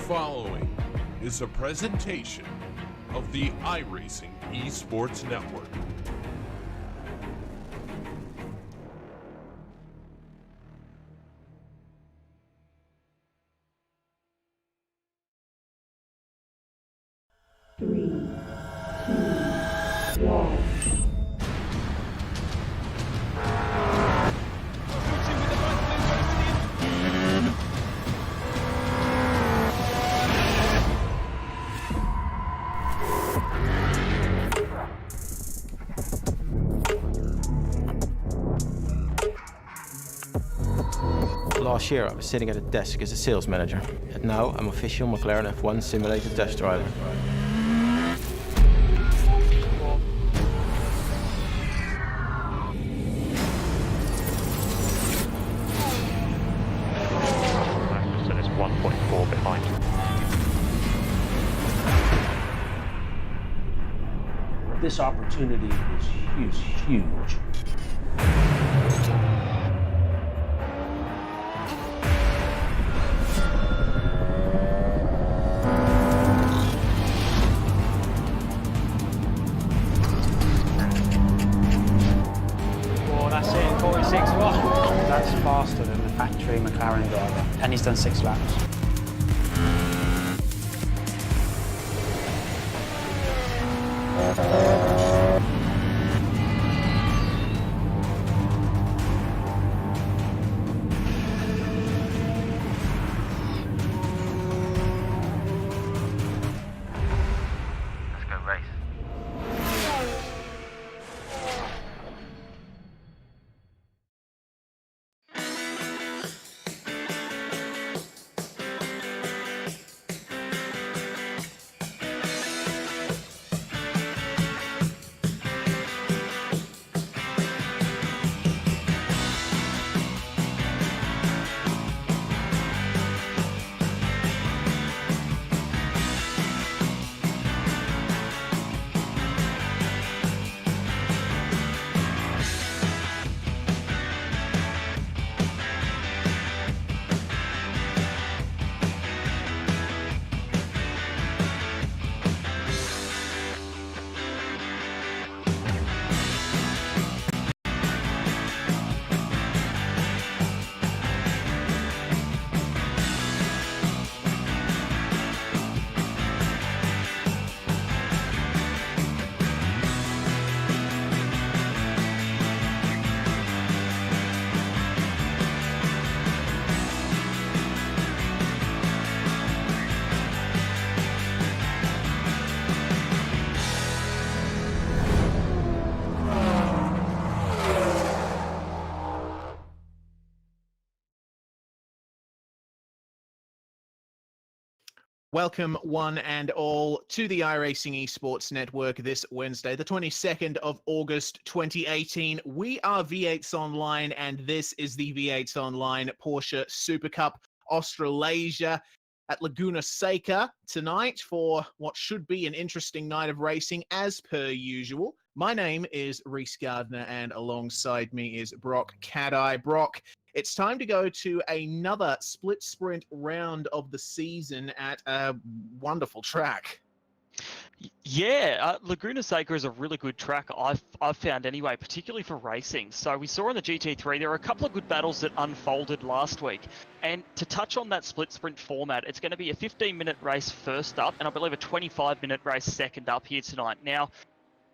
following is a presentation of the iRacing Esports Network. Three, two, one. Last year I was sitting at a desk as a sales manager, and now I'm official McLaren F1 simulated test driver. So there's 1.4 behind. This opportunity is huge. That's it, 46 watts. That's faster than the factory McLaren driver, and he's done 6 laps. Let's go race. Welcome, one and all, to the iRacing Esports Network this Wednesday, the 22nd of August, 2018. We are V8s Online, and this is the V8s Online Porsche Supercup Australasia at Laguna Seca tonight for what should be an interesting night of racing, as per usual. My name is Reese Gardner, and alongside me is Brock Cat-Eye. Brock, it's time to go to another split sprint round of the season at a wonderful track. Yeah, Laguna Seca is a really good track, I've found anyway, particularly for racing. So we saw in the GT3 there were a couple of good battles that unfolded last week. And to touch on that split sprint format, it's going to be a 15-minute race first up, and I believe a 25-minute race second up here tonight. Now,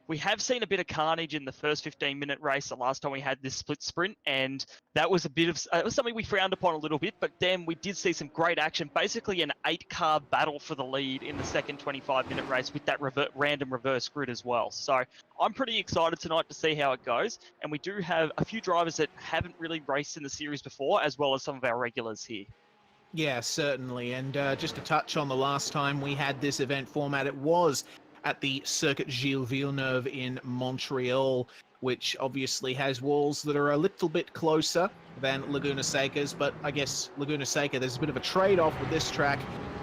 we have seen a bit of carnage in the first 15-minute race the last time we had this split sprint, and that was a bit of it was something we frowned upon a little bit, but then we did see some great action, basically an 8-car battle for the lead in the second 25-minute race with that random reverse grid as well. So I'm pretty excited tonight to see how it goes, and we do have a few drivers that haven't really raced in the series before, as well as some of our regulars here. Yeah, certainly, and just to touch on the last time we had this event format, it was at the Circuit Gilles Villeneuve in Montreal, which obviously has walls that are a little bit closer than Laguna Seca's, but I guess Laguna Seca, there's a bit of a trade-off with this track.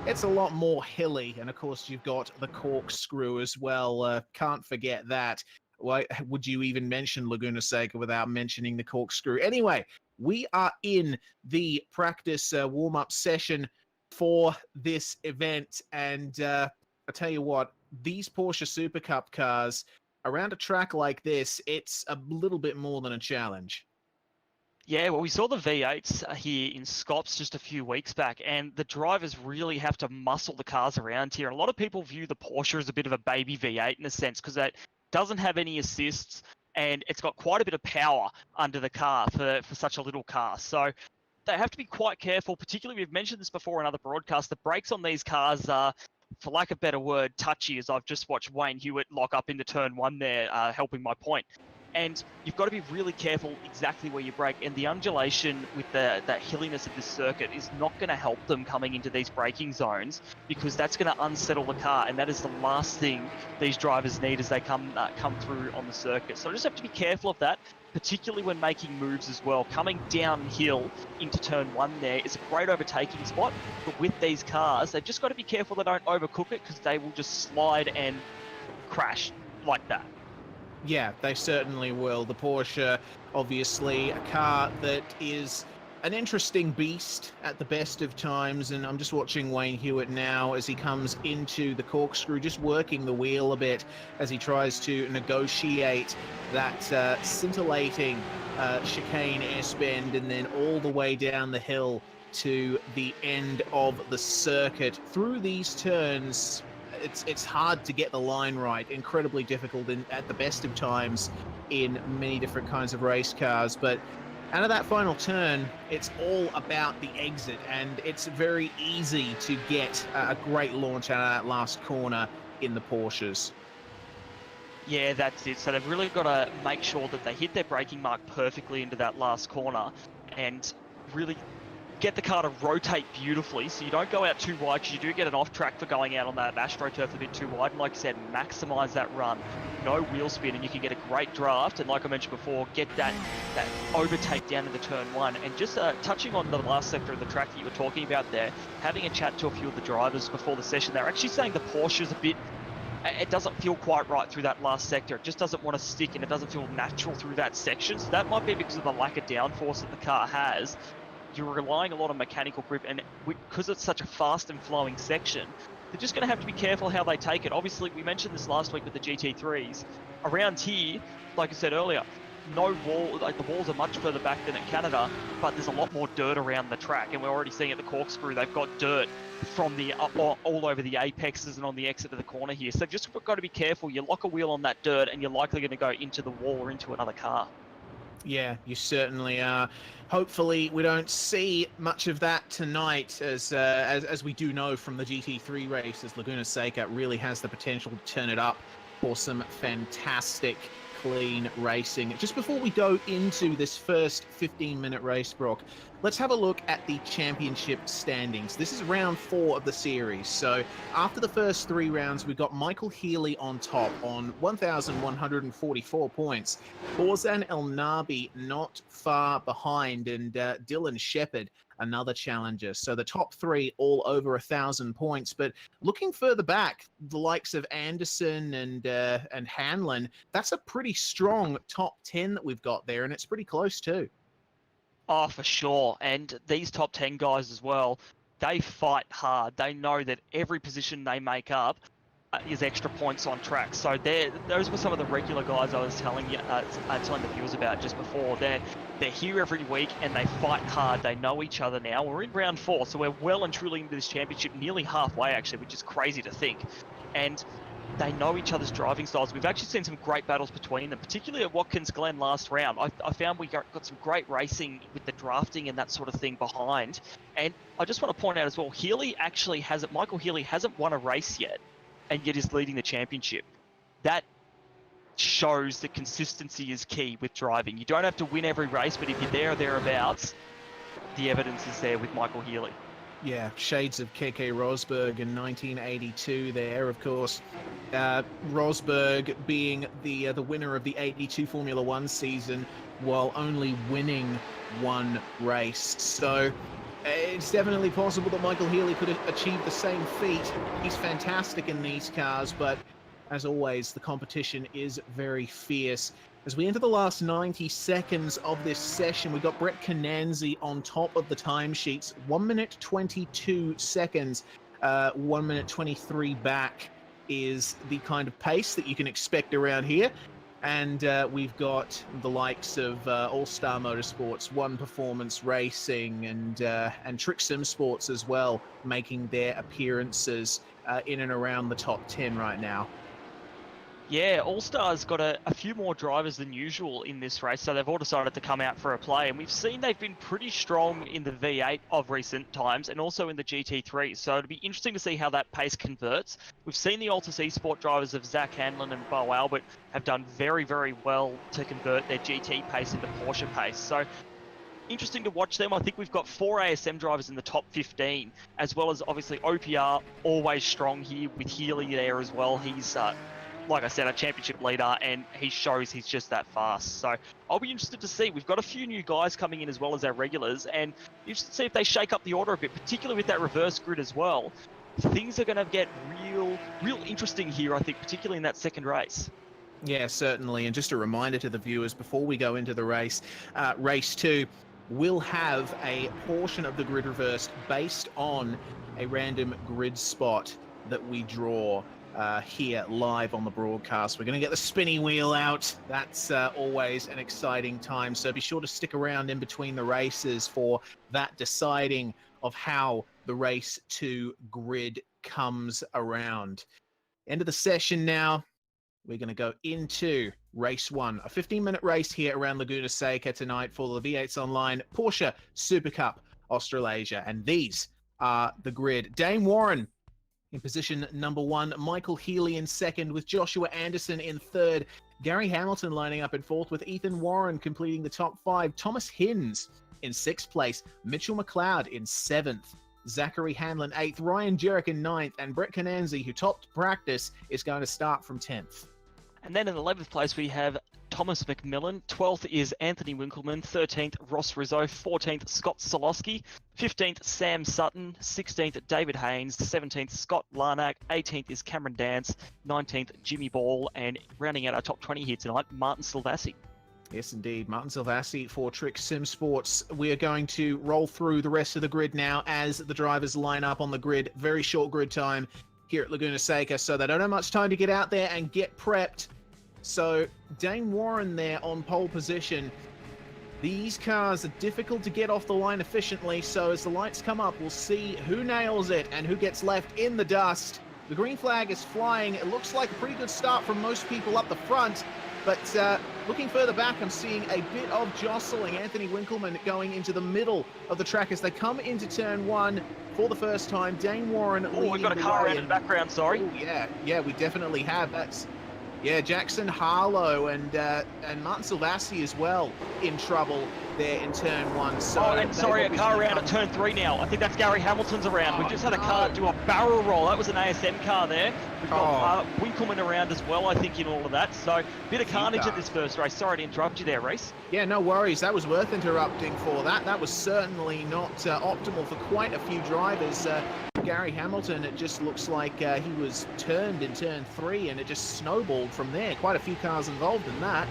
It's a lot more hilly, and of course you've got the corkscrew as well. Can't forget that. Why would you even mention Laguna Seca without mentioning the corkscrew? Anyway, we are in the practice warm-up session for this event. And I tell you what, these Porsche Super Cup cars around a track like this, it's a little bit more than a challenge. Yeah, well, we saw the V8s here in Scops just a few weeks back, and the drivers really have to muscle the cars around here. And a lot of people view the Porsche as a bit of a baby V8 in a sense, because it doesn't have any assists, and it's got quite a bit of power under the car for such a little car. So they have to be quite careful, particularly, we've mentioned this before in other broadcasts, the brakes on these cars are, for lack of a better word, touchy, as I've just watched Wayne Hewitt lock up into turn one there, helping my point. And you've got to be really careful exactly where you brake, and the undulation with that hilliness of this circuit is not going to help them coming into these braking zones, because that's going to unsettle the car, and that is the last thing these drivers need as they come through on the circuit. So I just have to be careful of that, particularly when making moves as well. Coming downhill into turn one there is a great overtaking spot, but with these cars, they've just got to be careful they don't overcook it, because they will just slide and crash like that. Yeah, they certainly will. The Porsche, obviously, a car that is an interesting beast at the best of times, and I'm just watching Wayne Hewitt now as he comes into the corkscrew, just working the wheel a bit as he tries to negotiate that scintillating chicane S-bend, and then all the way down the hill to the end of the circuit. Through these turns, it's hard to get the line right, incredibly difficult at the best of times in many different kinds of race cars. But out of that final turn, it's all about the exit, and it's very easy to get a great launch out of that last corner in the Porsches. Yeah, that's it. So they've really got to make sure that they hit their braking mark perfectly into that last corner, and really get the car to rotate beautifully, so you don't go out too wide, because you do get an off track for going out on that AstroTurf a bit too wide. And like I said, maximize that run, no wheel spin, and you can get a great draft. And like I mentioned before, get that overtake down into turn one. And just touching on the last sector of the track that you were talking about there, having a chat to a few of the drivers before the session, they're actually saying the Porsche's a bit, it doesn't feel quite right through that last sector. It just doesn't want to stick, and it doesn't feel natural through that section. So that might be because of the lack of downforce that the car has. You're relying a lot on mechanical grip, and because it's such a fast and flowing section, they're just going to have to be careful how they take it. Obviously, we mentioned this last week with the GT3s. Around here, like I said earlier, no wall, like the walls are much further back than in Canada, but there's a lot more dirt around the track, and we're already seeing at the corkscrew, they've got dirt from the all over the apexes and on the exit of the corner here. So just got to be careful. You lock a wheel on that dirt, and you're likely going to go into the wall or into another car. Yeah, you certainly are. Hopefully, we don't see much of that tonight, as we do know from the GT3 race, as Laguna Seca really has the potential to turn it up for some fantastic, clean racing. Just before we go into this first 15-minute race, Brock, let's have a look at the championship standings. This is round 4 of the series. So after the first 3 rounds, we got Michael Healy on top on 1,144 points. Borzan El Nabi not far behind, and Dylan Shepherd, another challenger. So the top 3 all over 1,000 points. But looking further back, the likes of Anderson and Hanlon, that's a pretty strong top 10 that we've got there, and it's pretty close too. Oh, for sure. And these top 10 guys as well, they fight hard. They know that every position they make up is extra points on track. So those were some of the regular guys I was telling the viewers about just before. They're here every week, and they fight hard. They know each other now. We're in round 4, so we're well and truly into this championship, nearly halfway actually, which is crazy to think. And they know each other's driving styles. We've actually seen some great battles between them, particularly at Watkins Glen last round. I found we got some great racing with the drafting and that sort of thing behind. And I just want to point out as well, Michael Healy hasn't won a race yet, and yet is leading the championship. That shows that consistency is key with driving. You don't have to win every race, but if you're there or thereabouts, the evidence is there with Michael Healy. Yeah, shades of KK Rosberg in 1982 there, of course. Rosberg being the winner of the 82 Formula One season while only winning 1 race. So it's definitely possible that Michael Healy could achieve the same feat. He's fantastic in these cars, but as always, the competition is very fierce. As we enter the last 90 seconds of this session, we've got Brett Cananzi on top of the timesheets. 1 minute 22 seconds, 1 minute 23 back is the kind of pace that you can expect around here. And we've got the likes of All Star Motorsports, One Performance Racing, and Trick Sim Sports as well, making their appearances in and around the top 10 right now. Yeah, All Star's got a few more drivers than usual in this race, so they've all decided to come out for a play. And we've seen they've been pretty strong in the V8 of recent times and also in the GT3. So it'll be interesting to see how that pace converts. We've seen the Altus Esport drivers of Zach Hanlon and Bo Albert have done very, very well to convert their GT pace into Porsche pace. So interesting to watch them. I think we've got 4 ASM drivers in the top 15, as well as obviously OPR, always strong here with Healy there as well. He's like I said, a championship leader, and he shows he's just that fast. So I'll be interested to see. We've got a few new guys coming in as well as our regulars, and interested to see if they shake up the order a bit, particularly with that reverse grid as well. Things are going to get real interesting here, I think, particularly in that second race. Yeah, certainly. And just a reminder to the viewers before we go into the race, race 2 will have a portion of the grid reversed based on a random grid spot that we draw here live on the broadcast. We're going to get the spinny wheel out. That's always an exciting time. So be sure to stick around in between the races for that deciding of how the race 2 grid comes around. End of the session now. We're going to go into race 1, a 15-minute race here around Laguna Seca tonight for the V8s Online Porsche Supercup Australasia. And these are the grid. Dane Warren in position number 1, Michael Healy in second with Joshua Anderson in third, Gary Hamilton lining up in fourth with Ethan Warren completing the top 5, Thomas Hinz in 6th place, Mitchell McLeod in 7th, Zachary Hanlon 8th, Ryan Jerick in 9th, and Brett Cananzi, who topped practice, is going to start from 10th. And then in 11th place, we have Thomas McMillan. 12th is Anthony Winkleman. 13th, Ross Rizzo. 14th, Scott Solosky. 15th, Sam Sutton. 16th, David Haynes. 17th, Scott Larnack. 18th is Cameron Dance. 19th, Jimmy Ball. And rounding out our top 20 here tonight, Martin Silvassi. Yes, indeed. Martin Silvassi for Trick Sim Sports. We are going to roll through the rest of the grid now as the drivers line up on the grid. Very short grid time here at Laguna Seca, so they don't have much time to get out there and get prepped. So Dane Warren there on pole position. These cars are difficult to get off the line efficiently, so as the lights come up, we'll see who nails it and who gets left in the dust. The green flag is flying. It looks like a pretty good start from most people up the front, but looking further back, I'm seeing a bit of jostling. Anthony Winkleman going into the middle of the track as they come into turn 1 for the first time. Dane Warren leading the way. Oh, we've got a car around in the background, sorry. Oh, yeah, we definitely have. That's Jackson Harlow and Martin Silvassi as well in trouble there in turn 1. So and sorry, a car around at turn 3 now. I think that's Gary Hamilton's around. We've just had a car do a barrel roll. That was an ASM car there. We've got Winkleman around as well, I think, in all of that. So bit of carnage in this first race. Sorry to interrupt you there, Reese. Yeah, no worries. That was worth interrupting for. That was certainly not optimal for quite a few drivers. Gary Hamilton, it just looks like he was turned in turn 3 and it just snowballed from there. Quite a few cars involved in that.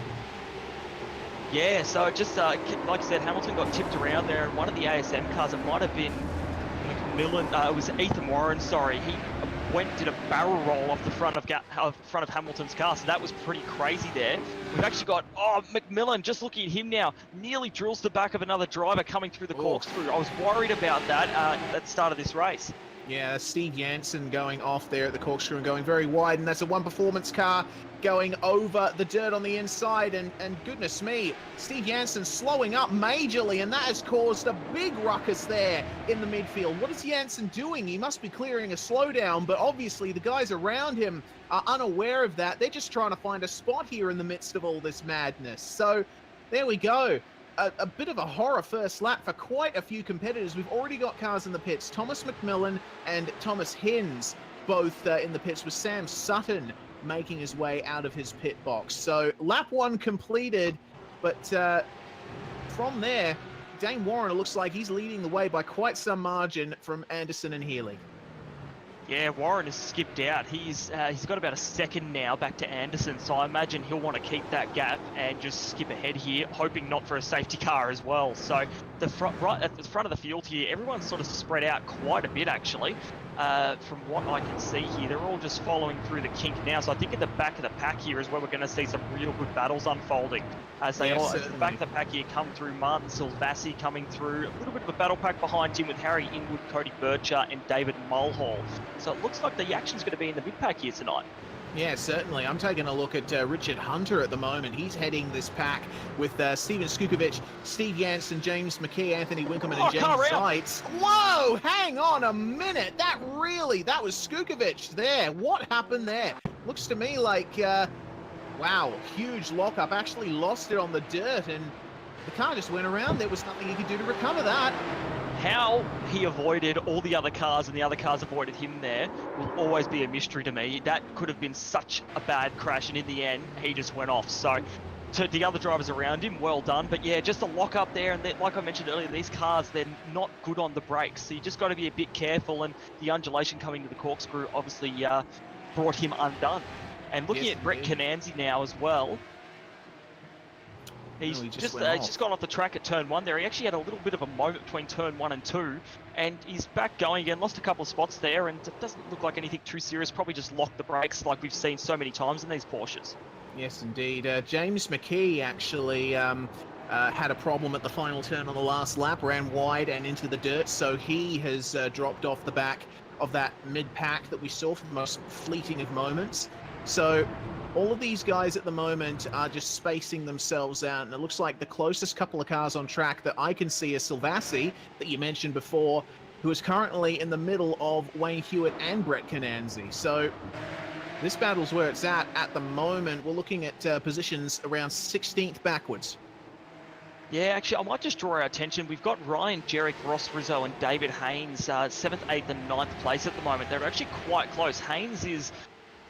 Yeah, so it just, like I said, Hamilton got tipped around there, and one of the ASM cars, it might have been McMillan, it was Ethan Warren, sorry, he did a barrel roll off the front of Hamilton's car, so that was pretty crazy there. We've actually got, McMillan, just looking at him now, nearly drills the back of another driver coming through the corkscrew. I was worried about that at the start of this race. Yeah, Steve Jansen going off there at the corkscrew and going very wide, and that's a One Performance car going over the dirt on the inside, and goodness me, Steve Jansen slowing up majorly, and that has caused a big ruckus there in the midfield. What is Jansen doing? He must be clearing a slowdown, but obviously the guys around him are unaware of that. They're just trying to find a spot here in the midst of all this madness. So there we go. A bit of a horror first lap for quite a few competitors. We've already got cars in the pits. Thomas McMillan and Thomas Hinz both in the pits, with Sam Sutton making his way out of his pit box. So lap 1 completed, but from there, Dane Warren, it looks like he's leading the way by quite some margin from Anderson and Healy. Yeah, Warren has skipped out. He's got about a second now back to Anderson, so I imagine he'll want to keep that gap and just skip ahead here, hoping not for a safety car as well. So right at the front of the field here, everyone's sort of spread out quite a bit actually. From what I can see here, they're all just following through the kink now. So I think at the back of the pack here is where we're going to see some real good battles unfolding. As they all, at the back of the pack here come through, Martin Silvassi coming through, a little bit of a battle pack behind him with Harry Inwood, Cody Bircher and David Mulhall. So it looks like the action's going to be in the mid pack here tonight. Yeah, certainly. I'm taking a look at Richard Hunter at the moment. He's heading this pack with Steven Skukovic, Steve Jansen, James McKee, Anthony Winkleman, and James Zeitz. Whoa, hang on a minute. That was Skukovic there. What happened there? Looks to me like, wow, huge lockup. Actually lost it on the dirt, and the car just went around. There was nothing he could do to recover that. How he avoided all the other cars and the other cars avoided him there will always be a mystery to me. That could have been such a bad crash, and in the end, he just went off. So, to the other drivers around him, well done. But yeah, just a lock up there, and like I mentioned earlier, these cars, they're not good on the brakes. So you just got to be a bit careful, and the undulation coming to the corkscrew obviously brought him undone. And looking at Brett Cananzi now as well, He's just gone off the track at turn 1 there. He actually had a little bit of a moment between turn 1 and 2, and he's back going again. Lost a couple of spots there, and it doesn't look like anything too serious. Probably just locked the brakes like we've seen so many times in these Porsches. Yes, indeed. James McKee actually had a problem at the final turn on the last lap, ran wide and into the dirt, so he has dropped off the back of that mid-pack that we saw for the most fleeting of moments. So all of these guys at the moment are just spacing themselves out, and it looks like the closest couple of cars on track that I can see is Silvassi, that you mentioned before, who is currently in the middle of Wayne Hewitt and Brett Cananzi. So this battle's where it's at the moment. We're looking at positions around 16th backwards. Yeah, actually, I might just draw our attention. We've got Ryan, Jarek, Ross Rizzo and David Haynes, 7th, 8th and 9th place at the moment. They're actually quite close. Haynes is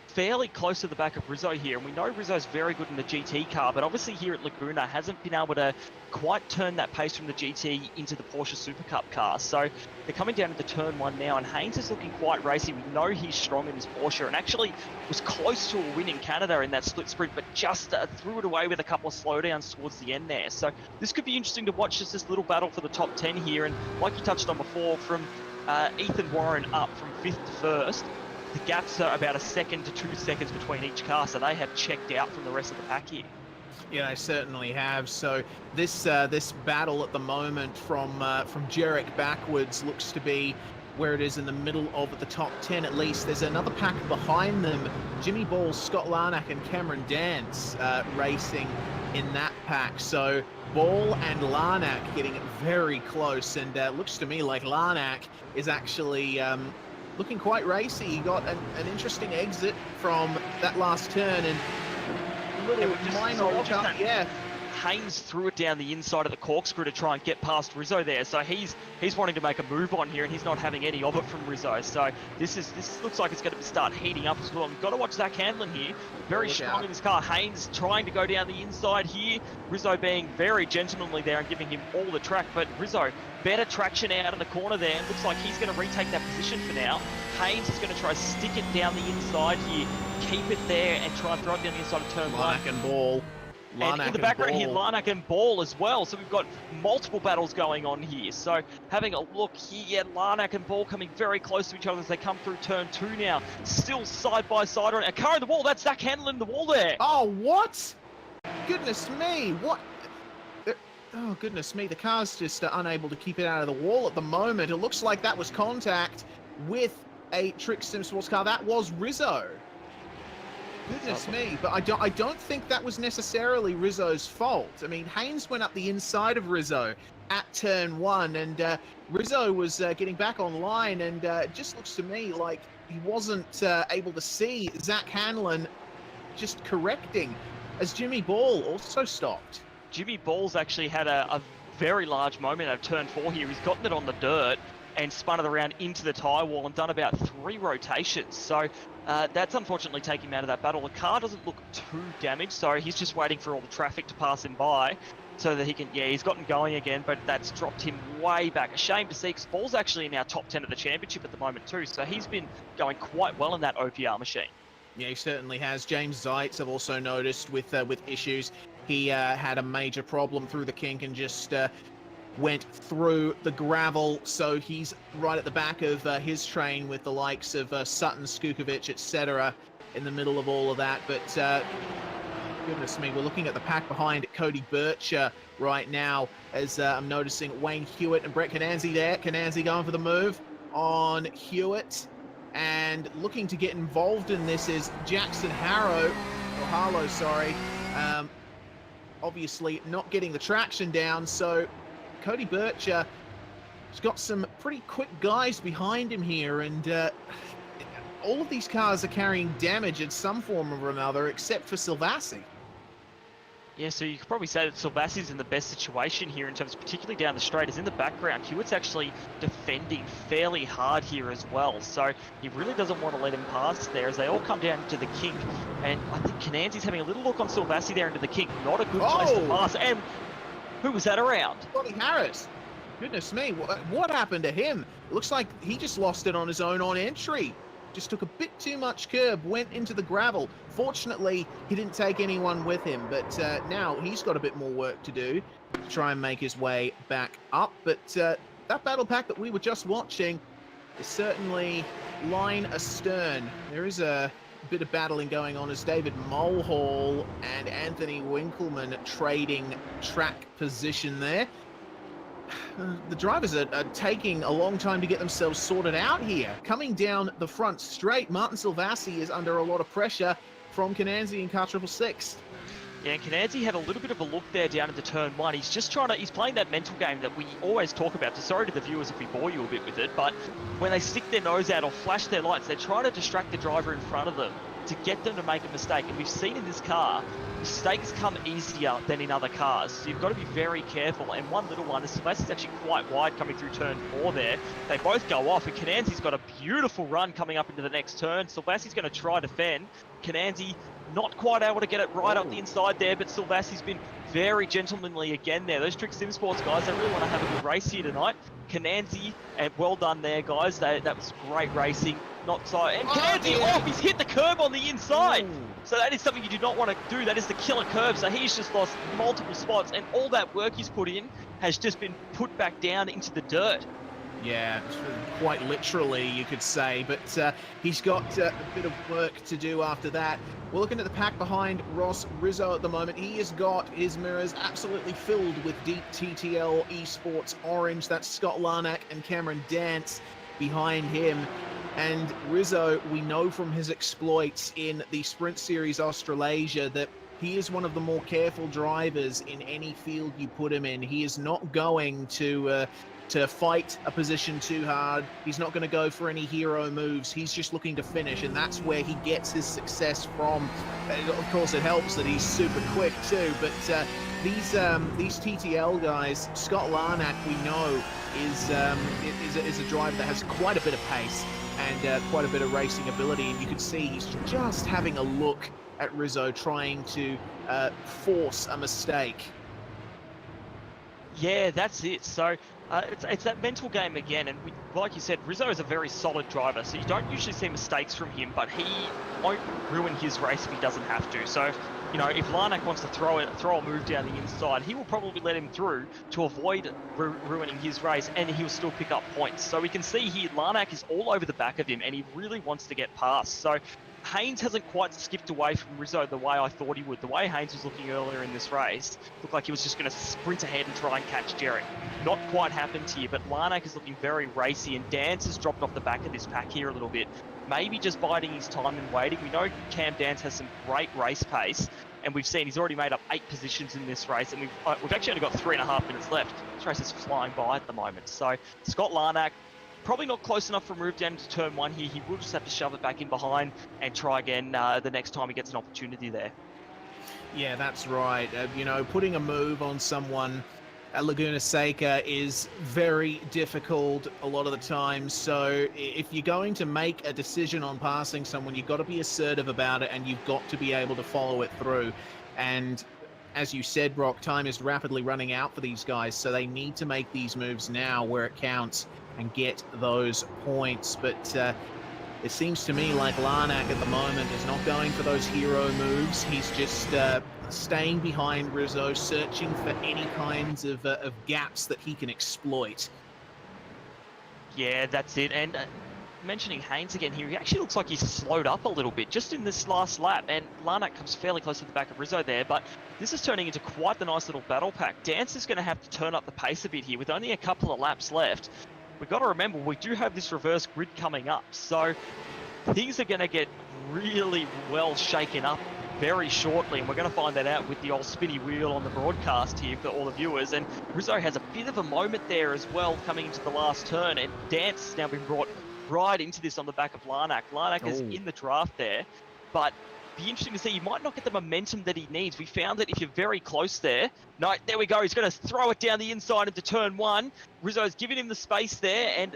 fairly close to the back of Rizzo here, and we know Rizzo's very good in the GT car, but obviously here at Laguna hasn't been able to quite turn that pace from the GT into the Porsche Supercup car. So they're coming down into turn 1 now, and Haynes is looking quite racy. We know he's strong in this Porsche, and actually was close to a win in Canada in that split sprint, but just threw it away with a couple of slowdowns towards the end there. So this could be interesting to watch, just this little battle for the top 10 here, and like you touched on before, from Ethan Warren up from 5th to 1st, the gaps are about 1 second to 2 seconds between each car, so they have checked out from the rest of the pack here. Yeah, I certainly have. So this this battle at the moment from Jarek backwards looks to be where it is in the middle of the top 10 at least. There's another pack behind them. Jimmy Ball, Scott Larnack and Cameron Dance racing in that pack. So Ball and Larnack getting very close, and looks to me like Larnack is actually looking quite racy. He got an interesting exit from that last turn, and a little minor lockup. Yeah. Haynes threw it down the inside of the corkscrew to try and get past Rizzo there. So he's wanting to make a move on here, and he's not having any of it from Rizzo. So this looks like it's going to start heating up as well. We've got to watch Zach Handlin here. Very strong in this car. Haynes trying to go down the inside here. Rizzo being very gentlemanly there and giving him all the track. But Rizzo, better traction out of the corner there. It looks like he's going to retake that position for now. Haynes is going to try to stick it down the inside here. Keep it there and try and throw it down the inside of turn 1. Larnack and Ball. And in the background here, Larnack and Ball as well. So we've got multiple battles going on here. So having a look here, Larnack and Ball coming very close to each other as they come through turn 2 now. Still side by side on a car in the wall. That's Zach Handlin in the wall there. Oh, what? Goodness me. What? Oh, goodness me. The car's just unable to keep it out of the wall at the moment. It looks like that was contact with a Trick Sim Sports car. That was Rizzo. Goodness me, but I don't think that was necessarily Rizzo's fault. I mean, Haynes went up the inside of Rizzo at turn 1, and Rizzo was getting back online, and it just looks to me like he wasn't able to see Zach Handlin just correcting as Jimmy Ball also stopped. Jimmy Ball's actually had a very large moment at turn 4 here. He's gotten it on the dirt and spun it around into the tyre wall and done about 3 rotations. So that's unfortunately taking him out of that battle. The car doesn't look too damaged, so he's just waiting for all the traffic to pass him by. so that he can, yeah, he's gotten going again, but that's dropped him way back. A shame to see, because Ball's actually in our top 10 of the championship at the moment too, so he's been going quite well in that OPR machine. Yeah, he certainly has. James Zeitz, I've also noticed with issues. He had a major problem through the kink and just went through the gravel, so he's right at the back of his train with the likes of Sutton, Skukovic, etc. in the middle of all of that. But goodness me, we're looking at the pack behind Cody Bircher right now, as I'm noticing Wayne Hewitt and Brett Cananzi there. Cananzi going for the move on Hewitt, and looking to get involved in this is Jackson Harlow, sorry. Obviously not getting the traction down, so Cody Bircher has got some pretty quick guys behind him here, and all of these cars are carrying damage in some form or another, except for Silvassi. Yeah, so you could probably say that Silvassi's in the best situation here in terms of particularly down the straight. As in the background, Hewitt's actually defending fairly hard here as well. So he really doesn't want to let him pass there as they all come down into the kink. And I think Cananzi's having a little look on Silvassi there into the kink. Not a good place to pass. And who was that around? Scotty Harris. Goodness me, what happened to him? It looks like he just lost it on his own on entry. Just took a bit too much curb, went into the gravel. Fortunately, he didn't take anyone with him, but now he's got a bit more work to do to try and make his way back up. But that battle pack that we were just watching is certainly line astern. There is a bit of battling going on as David Mulhall and Anthony Winkleman trading track position there. The drivers are taking a long time to get themselves sorted out here. Coming down the front straight, Martin Silvassi is under a lot of pressure from Cananzi and car 666. Yeah, and Cananzi had a little bit of a look there down into turn one. He's just he's playing that mental game that we always talk about. So sorry to the viewers if we bore you a bit with it, but when they stick their nose out or flash their lights, they're trying to distract the driver in front of them to get them to make a mistake. And we've seen in this car, mistakes come easier than in other cars. So you've got to be very careful. And one little one, Silvassi's actually quite wide coming through turn 4 there. They both go off, and Cananzi's got a beautiful run coming up into the next turn. Silvassi's going to try to defend. Cananzi not quite able to get it right up the inside there, but Silvassi's been very gentlemanly again there. Those Trick Sim Sports guys, they really want to have a good race here tonight. Cananzi, and well done there, guys. That was great racing. Not so, and Cananzi off. He's hit the curb on the inside. So that is something you do not want to do. That is the killer curb. So he's just lost multiple spots, and all that work he's put in has just been put back down into the dirt. Yeah, quite literally, you could say, but he's got a bit of work to do after that. We're looking at the pack behind Ross Rizzo at the moment. He has got his mirrors absolutely filled with deep TTL Esports orange. That's Scott Larnack and Cameron Dance behind him. And Rizzo, we know from his exploits in the Sprint Series Australasia that he is one of the more careful drivers in any field you put him in. He is not going to fight a position too hard. He's not going to go for any hero moves. He's just looking to finish, and that's where he gets his success from. Of course, it helps that he's super quick too, but these TTL guys, Scott Larnack, we know, is a driver that has quite a bit of pace and quite a bit of racing ability, and you can see he's just having a look at Rizzo, trying to force a mistake. Yeah, that's it. So it's that mental game again, and like you said, Rizzo is a very solid driver, so you don't usually see mistakes from him, but he won't ruin his race if he doesn't have to. So, you know, if Larnack wants to throw a move down the inside, he will probably let him through to avoid ruining his race, and he'll still pick up points. So we can see here, Larnack is all over the back of him, and he really wants to get past. So Haynes hasn't quite skipped away from Rizzo the way I thought he would. The way Haynes was looking earlier in this race looked like he was just going to sprint ahead and try and catch Jerry. Not quite happened here, but Larnack is looking very racy, and Dance has dropped off the back of this pack here a little bit. Maybe just biding his time and waiting. We know Cam Dance has some great race pace, and we've seen he's already made up 8 positions in this race, and we've actually only got 3.5 minutes left. This race is flying by at the moment. So Scott Larnack, probably not close enough for a move down into turn 1 here. He will just have to shove it back in behind and try again the next time he gets an opportunity there. Yeah, that's right. You know, putting a move on someone at Laguna Seca is very difficult a lot of the time. So if you're going to make a decision on passing someone, you've got to be assertive about it, and you've got to be able to follow it through. And as you said, Brock, time is rapidly running out for these guys, so they need to make these moves now where it counts and get those points. But it seems to me like Larnack at the moment is not going for those hero moves. He's just staying behind Rizzo, searching for any kinds of gaps that he can exploit. Yeah, that's it. And mentioning Haynes again here, he actually looks like he's slowed up a little bit just in this last lap. And Larnack comes fairly close to the back of Rizzo there, but this is turning into quite the nice little battle pack. Dance is going to have to turn up the pace a bit here with only a couple of laps left. We've got to remember, we do have this reverse grid coming up, so things are going to get really well shaken up very shortly, and we're going to find that out with the old spinny wheel on the broadcast here for all the viewers. And Rizzo has a bit of a moment there as well coming into the last turn, and Dance has now been brought right into this on the back of Larnack. Larnack is in the draft there, but be interesting to see. You might not get the momentum that he needs. We found that if you're very close there, no, there we go. He's going to throw it down the inside into turn one. Rizzo's giving him the space there, and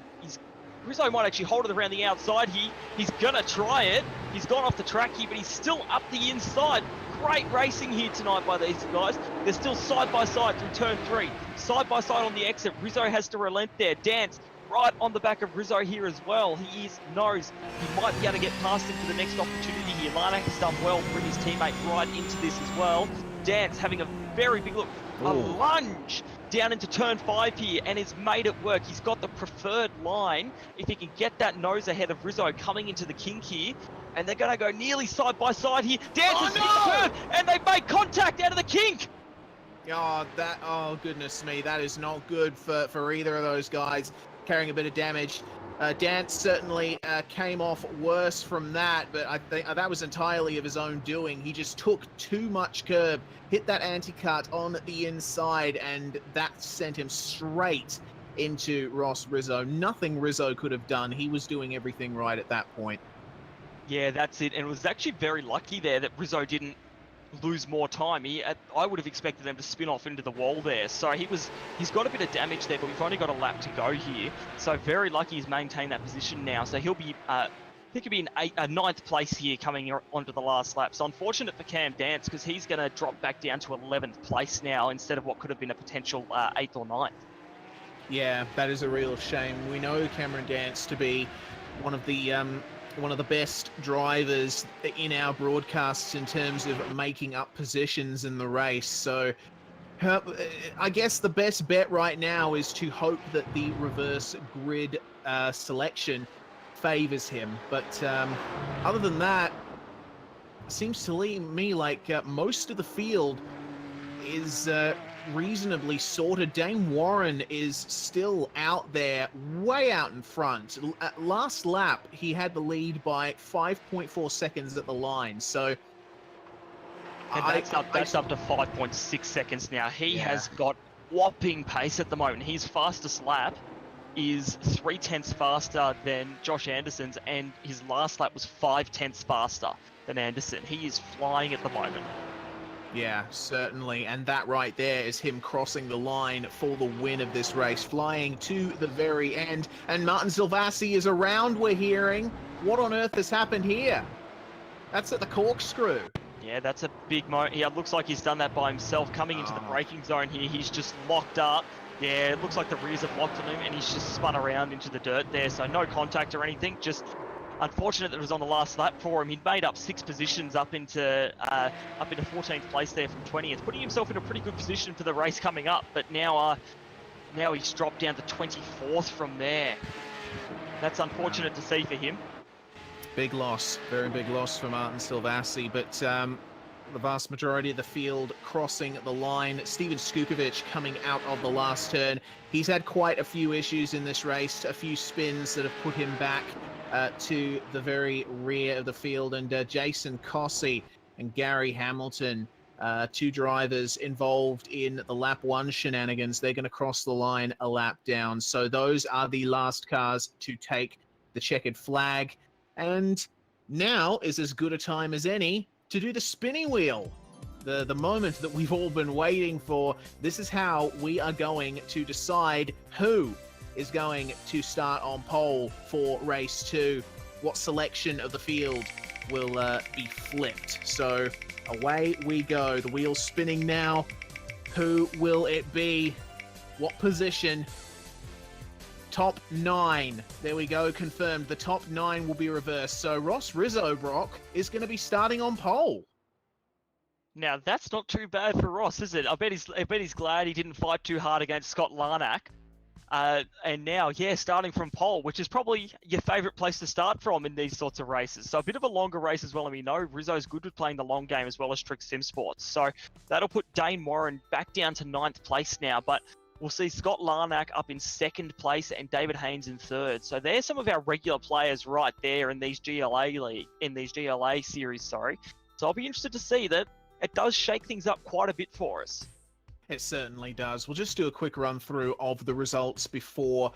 Rizzo might actually hold it around the outside. He's going to try it. He's gone off the track here, but he's still up the inside. Great racing here tonight by these guys. They're still side by side through turn three. Side by side on the exit. Rizzo has to relent there. Dance right on the back of Rizzo here as well. He knows he might be able to get past him for the next opportunity here. Larnack has done well to bring his teammate right into this as well. Dance having a very big look. A lunge down into turn 5 here, and has made it work. He's got the preferred line. If he can get that nose ahead of Rizzo coming into the kink here, and they're going to go nearly side by side here. Dance has hit the curve, and they've made contact out of the kink. Oh, goodness me. That is not good for either of those guys, carrying a bit of damage. Dance certainly came off worse from that, but I think that was entirely of his own doing. He just took too much curb, hit that anti-cut on the inside, and that sent him straight into Ross Rizzo. Nothing Rizzo could have done. He was doing everything right at that point. Yeah, that's it. And it was actually very lucky there that Rizzo didn't lose more time. I would have expected them to spin off into the wall there. So he's got a bit of damage there, but we've only got a lap to go here. So very lucky he's maintained that position now. So he'll be, I think he'll be in a 9th place here coming onto the last lap. So unfortunate for Cam Dance, because he's going to drop back down to 11th place now instead of what could have been a potential 8th or 9th. Yeah, that is a real shame. We know Cameron Dance to be one of the best drivers in our broadcasts in terms of making up positions in the race. So I guess the best bet right now is to hope that the reverse grid selection favors him. But other than that, it seems to me like most of the field is reasonably sorted. Dame Warren is still out there, way out in front. At last lap, he had the lead by 5.4 seconds at the line. So and that's up to 5.6 seconds now. He has got whopping pace at the moment. His fastest lap is 0.3 faster than Josh Anderson's, and his last lap was 0.5 faster than Anderson. He is flying at the moment. Yeah, certainly. And that right there is him crossing the line for the win of this race, flying to the very end. And Martin Silvassi is around, we're hearing. What on earth has happened here? That's at the corkscrew. Yeah, that's a big moment. Yeah, it looks like he's done that by himself. Coming into the braking zone here, he's just locked up. Yeah, it looks like the rears have locked on him, and he's just spun around into the dirt there. So no contact or anything, just unfortunate that it was on the last lap for him. He'd made up 6 positions up into 14th place there from 20th, putting himself in a pretty good position for the race coming up. But now he's dropped down to 24th from there. That's unfortunate to see for him. Big loss, very big loss for Martin Silvassi, but the vast majority of the field crossing the line. Steven Skukovic coming out of the last turn. He's had quite a few issues in this race, a few spins that have put him back to the very rear of the field. And Jason Cossey and Gary Hamilton, 2 drivers involved in the lap 1 shenanigans. They're going to cross the line a lap down. So those are the last cars to take the checkered flag. And now is as good a time as any to do the spinning wheel. The moment that we've all been waiting for. This is how we are going to decide who is going to start on pole for race 2. What selection of the field will be flipped. So Away we go. The wheel's spinning now. Who will it be? What position? Top 9. There we go, confirmed. The top 9 will be reversed. So Ross Rizzo, Brock, is going to be starting on pole. Now, that's not too bad for Ross, is it? I bet he's glad he didn't fight too hard against Scott Larnack. And now, yeah, starting from pole, which is probably your favourite place to start from in these sorts of races. So a bit of a longer race as well. And we know Rizzo's good with playing the long game as well as Trick Sim Sports. So that'll put Dane Warren back down to 9th place now. But we'll see Scott Larnack up in 2nd place and David Haynes in 3rd. So there's some of our regular players right there in these GLA series, sorry. So I'll be interested to see that it does shake things up quite a bit for us. It certainly does. We'll just do a quick run through of the results before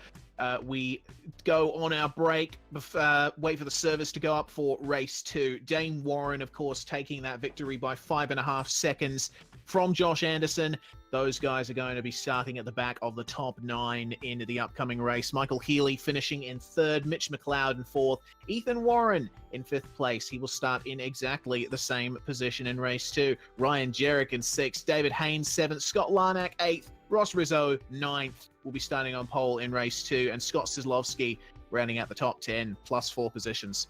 we go on our break. Wait for the service to go up for race 2. Dane Warren, of course, taking that victory by 5.5 seconds from Josh Anderson. Those guys are going to be starting at the back of the top 9 in the upcoming race. Michael Healy finishing in 3rd, Mitch McLeod in 4th, Ethan Warren in 5th place. He will start in exactly the same position in race 2. Ryan Jerrick in 6th, David Haynes 7th, Scott Larnack 8th, Ross Rizzo 9th will be starting on pole in race 2, and Scott Sislovsky rounding out the top 10, plus 4 positions.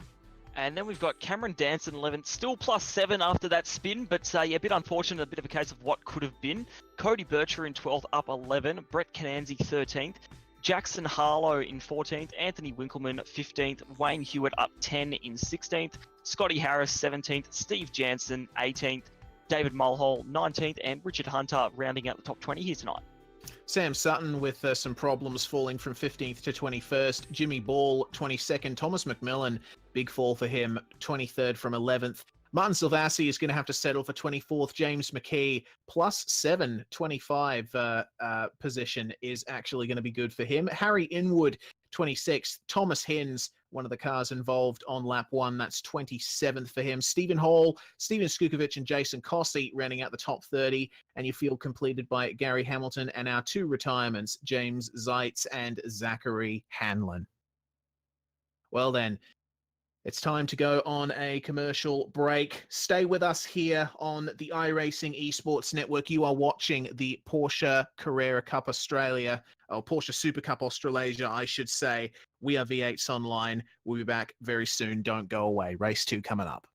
And then we've got Cameron Danson 11th, still plus 7 after that spin, but yeah, a bit unfortunate, a bit of a case of what could have been. Cody Bircher in 12th, up 11. Brett Cananzi 13th. Jackson Harlow in 14th. Anthony Winkleman 15th. Wayne Hewitt up 10 in 16th. Scotty Harris 17th. Steve Jansen 18th. David Mulhall 19th. And Richard Hunter rounding out the top 20 here tonight. Sam Sutton with some problems falling from 15th to 21st. Jimmy Ball, 22nd. Thomas McMillan, big fall for him, 23rd from 11th. Martin Silvassi is going to have to settle for 24th. James McKee, plus 7, 25 position is actually going to be good for him. Harry Inwood, 26th. Thomas Hins, one of the cars involved on lap 1, that's 27th for him. Stephen Hall, Steven Skukovic, and Jason Cossey rounding out the top 30. And your field completed by Gary Hamilton and our 2 retirements, James Zeitz and Zachary Hanlon. Well then, it's time to go on a commercial break. Stay with us here on the iRacing Esports Network. You are watching the Porsche Carrera Cup Australia, or Porsche Supercup Australasia, I should say. We are V8s Online. We'll be back very soon. Don't go away. Race 2 coming up.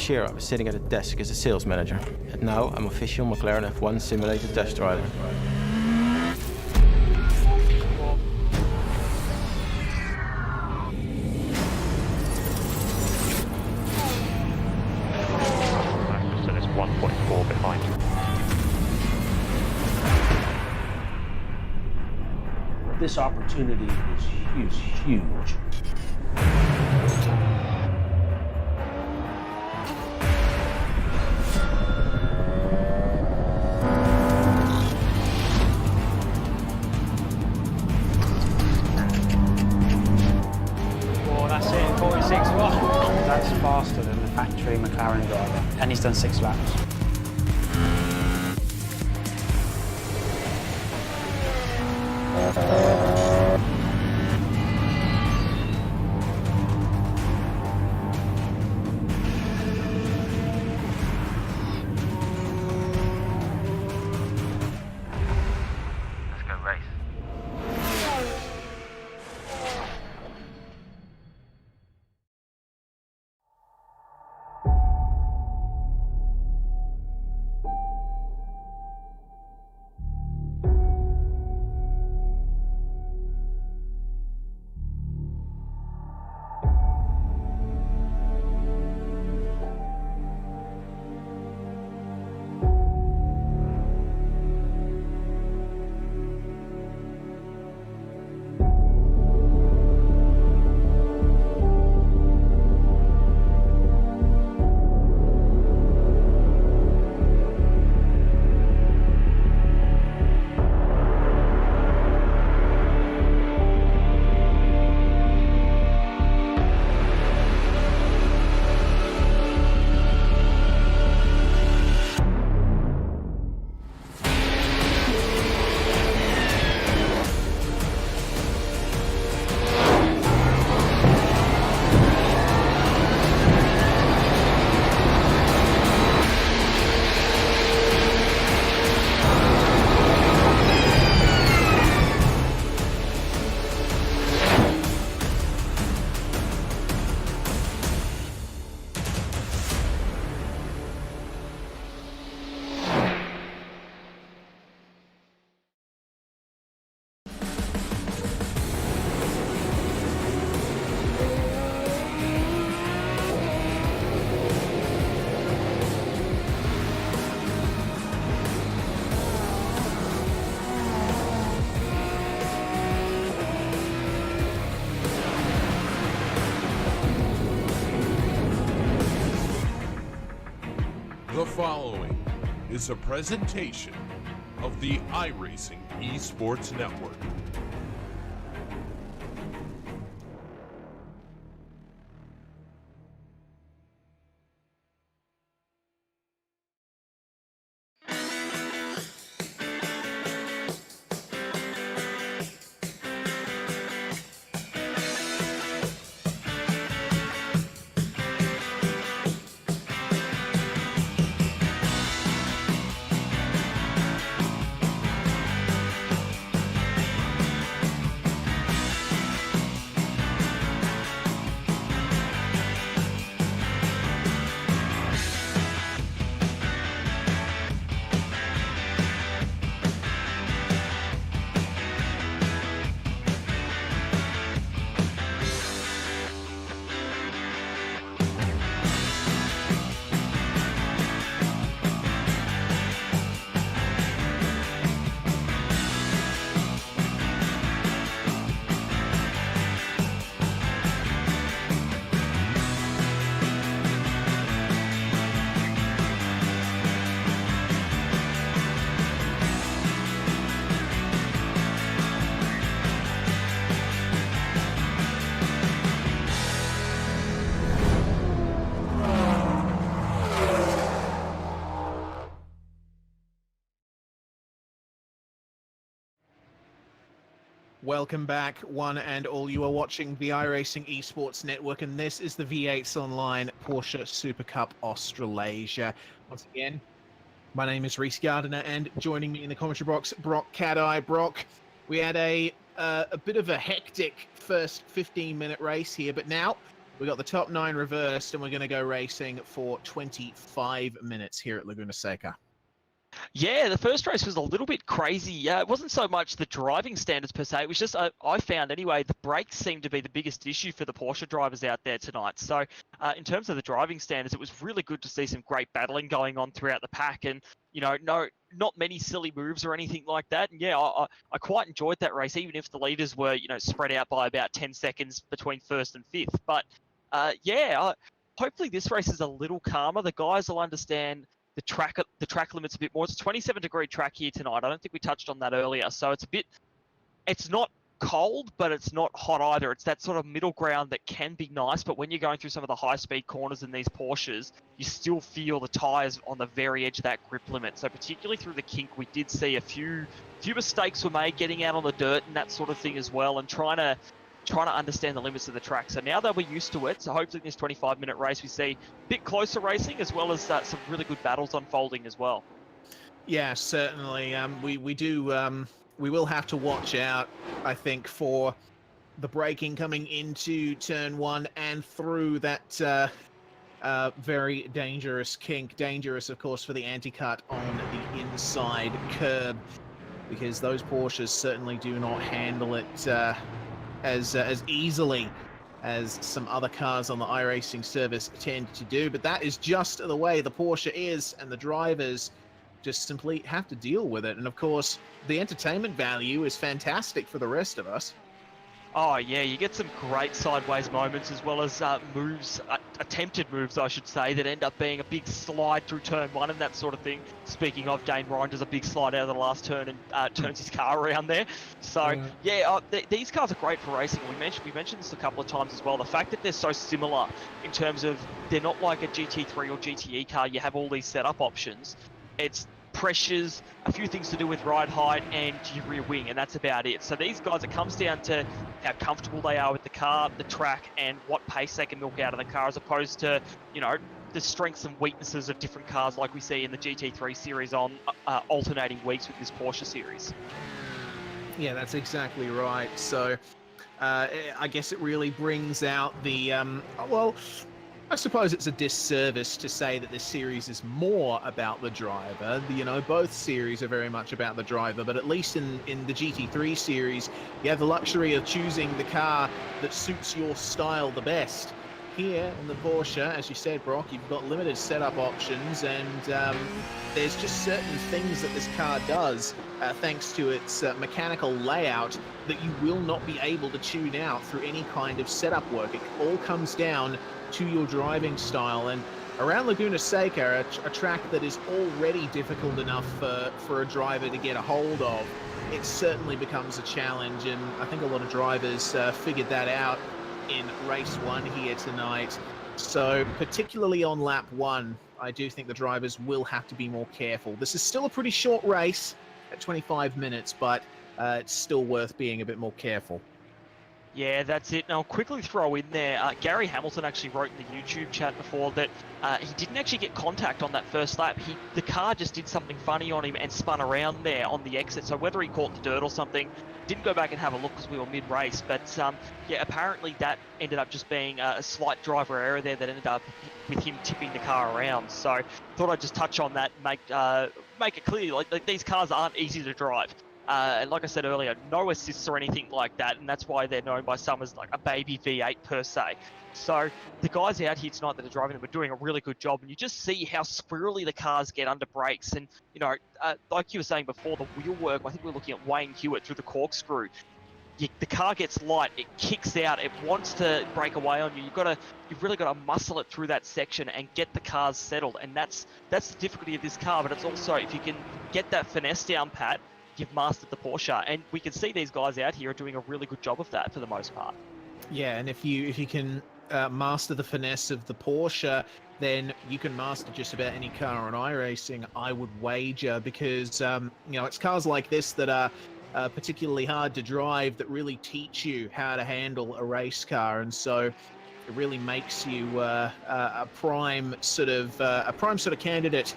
Last year, I was sitting at a desk as a sales manager, and now I'm official McLaren F1 simulator test driver. So there's 1.4 behind. This opportunity is huge. Oh, that's it, 46. Wow. That's faster than the factory McLaren driver. And he's done 6 laps. Let's go race. The following is a presentation of the iRacing Esports Network. Welcome back, one and all. You are watching the iRacing Esports Network, and this is the V8s Online Porsche Supercup Australasia. Once again, my name is Reese Gardiner, and joining me in the commentary box, Brock Cat-Eye. Brock, we had a bit of a hectic first 15-minute race here, but now We got the top 9 reversed, and we're going to go racing for 25 minutes here at Laguna Seca. Yeah, the first race was a little bit crazy. It wasn't so much the driving standards per se. It was just, I found anyway, the brakes seemed to be the biggest issue for the Porsche drivers out there tonight. So in terms of the driving standards, it was really good to see some great battling going on throughout the pack. And, not many silly moves or anything like that. And yeah, I quite enjoyed that race, even if the leaders were, spread out by about 10 seconds between first and fifth. But hopefully this race is a little calmer. The guys will understand the track limits a bit more. It's a 27-degree track here tonight. I don't think we touched on that earlier. So it's not cold, but it's not hot either. It's that sort of middle ground that can be nice, but when you're going through some of the high-speed corners in these Porsches, you still feel the tyres on the very edge of that grip limit. So particularly through the kink, we did see a few mistakes were made getting out on the dirt and that sort of thing as well, and trying to understand the limits of the track. So now that we're used to it, so hopefully in this 25-minute race we see a bit closer racing as well as some really good battles unfolding as well. Yeah, certainly. We will have to watch out, I think, for the braking coming into turn 1 and through that very dangerous kink. Dangerous, of course, for the anti-cut on the inside curb, because those Porsches certainly do not handle it as easily as some other cars on the iRacing service tend to do. But that is just the way the Porsche is, and the drivers just simply have to deal with it. And of course, the entertainment value is fantastic for the rest of us. Oh yeah, you get some great sideways moments as well as moves, attempted moves I should say, that end up being a big slide through turn 1 and that sort of thing. Speaking of, Dane Ryan does a big slide out of the last turn and turns his car around there. So these cars are great for racing. We mentioned this a couple of times as well. The fact that they're so similar in terms of they're not like a GT3 or GTE car. You have all these setup options. It's pressures, a few things to do with ride height and your rear wing, and that's about it. So these guys, it comes down to how comfortable they are with the car, the track, and what pace they can milk out of the car, as opposed to, the strengths and weaknesses of different cars like we see in the GT3 series on alternating weeks with this Porsche series. Yeah, that's exactly right. So I guess it really brings out the, I suppose it's a disservice to say that this series is more about the driver. Both series are very much about the driver, but at least in the GT3 series, you have the luxury of choosing the car that suits your style the best. Here in the Porsche, as you said, Brock, you've got limited setup options, and there's just certain things that this car does, thanks to its mechanical layout, that you will not be able to tune out through any kind of setup work. It all comes down to your driving style. And around Laguna Seca, a track that is already difficult enough for a driver to get a hold of, it certainly becomes a challenge. And I think a lot of drivers figured that out in race 1 here tonight. So particularly on lap 1, I do think the drivers will have to be more careful. This is still a pretty short race at 25 minutes, but it's still worth being a bit more careful. Yeah, that's it. Now, I'll quickly throw in there, Gary Hamilton actually wrote in the YouTube chat before that he didn't actually get contact on that first lap. The car just did something funny on him and spun around there on the exit. So whether he caught the dirt or something, didn't go back and have a look because we were mid-race. But yeah, apparently that ended up just being a slight driver error there that ended up with him tipping the car around. So thought I'd just touch on that and make it clear, like these cars aren't easy to drive. And like I said earlier, no assists or anything like that, and that's why they're known by some as like a baby V8 per se. So the guys out here tonight that are driving them are doing a really good job, and you just see how squirrely the cars get under brakes. And like you were saying before, the wheel work, I think we're looking at Wayne Hewitt through the corkscrew. The car gets light, it kicks out, it wants to break away on you. You've really got to muscle it through that section and get the cars settled, and that's the difficulty of this car. But it's also, if you can get that finesse down pat, you've mastered the Porsche, and we can see these guys out here are doing a really good job of that for the most part. Yeah, and if you can master the finesse of the Porsche, then you can master just about any car on iRacing, I would wager, because it's cars like this that are particularly hard to drive that really teach you how to handle a race car, and so it really makes you a prime sort of candidate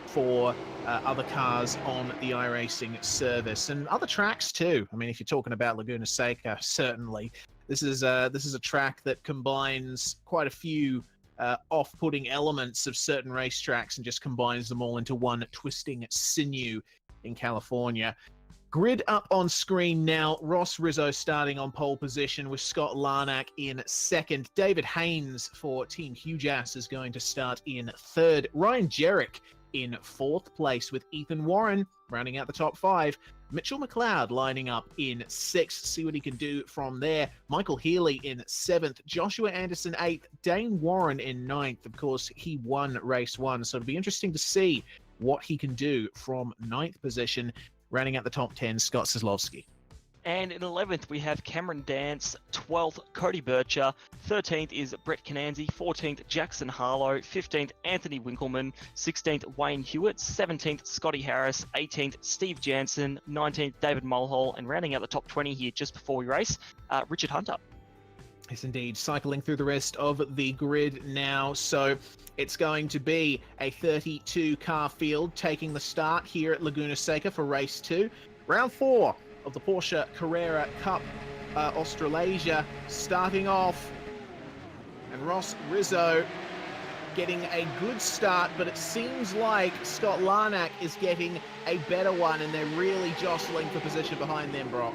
for other cars on the iRacing service and other tracks too. I mean, if you're talking about Laguna Seca, certainly This is a track that combines quite a few off-putting elements of certain racetracks and just combines them all into one twisting sinew in California. Grid up on screen now. Ross Rizzo starting on pole position with Scott Larnack in second. David Haynes for Team Huge Ass is going to start in third. Ryan Jerrick in fourth place with Ethan Warren rounding out the top five. Mitchell McLeod lining up in sixth. See what he can do from there. Michael Healy in seventh. Joshua Anderson eighth. Dane Warren in ninth. Of course, he won race one, so it'll be interesting to see what he can do from ninth position. Rounding out the top 10, Scott Soslovsky. And in 11th, we have Cameron Dance, 12th, Cody Bircher, 13th is Brett Cananzi, 14th, Jackson Harlow, 15th, Anthony Winkleman, 16th, Wayne Hewitt, 17th, Scotty Harris, 18th, Steve Jansen, 19th, David Mulhall, and rounding out the top 20 here just before we race, Richard Hunter. Yes, indeed. Cycling through the rest of the grid now. So it's going to be a 32-car field taking the start here at Laguna Seca for race 2. Round 4 of the Porsche Carrera Cup Australasia starting off. And Ross Rizzo getting a good start, but it seems like Scott Larnack is getting a better one, and they're really jostling for position behind them, Brock.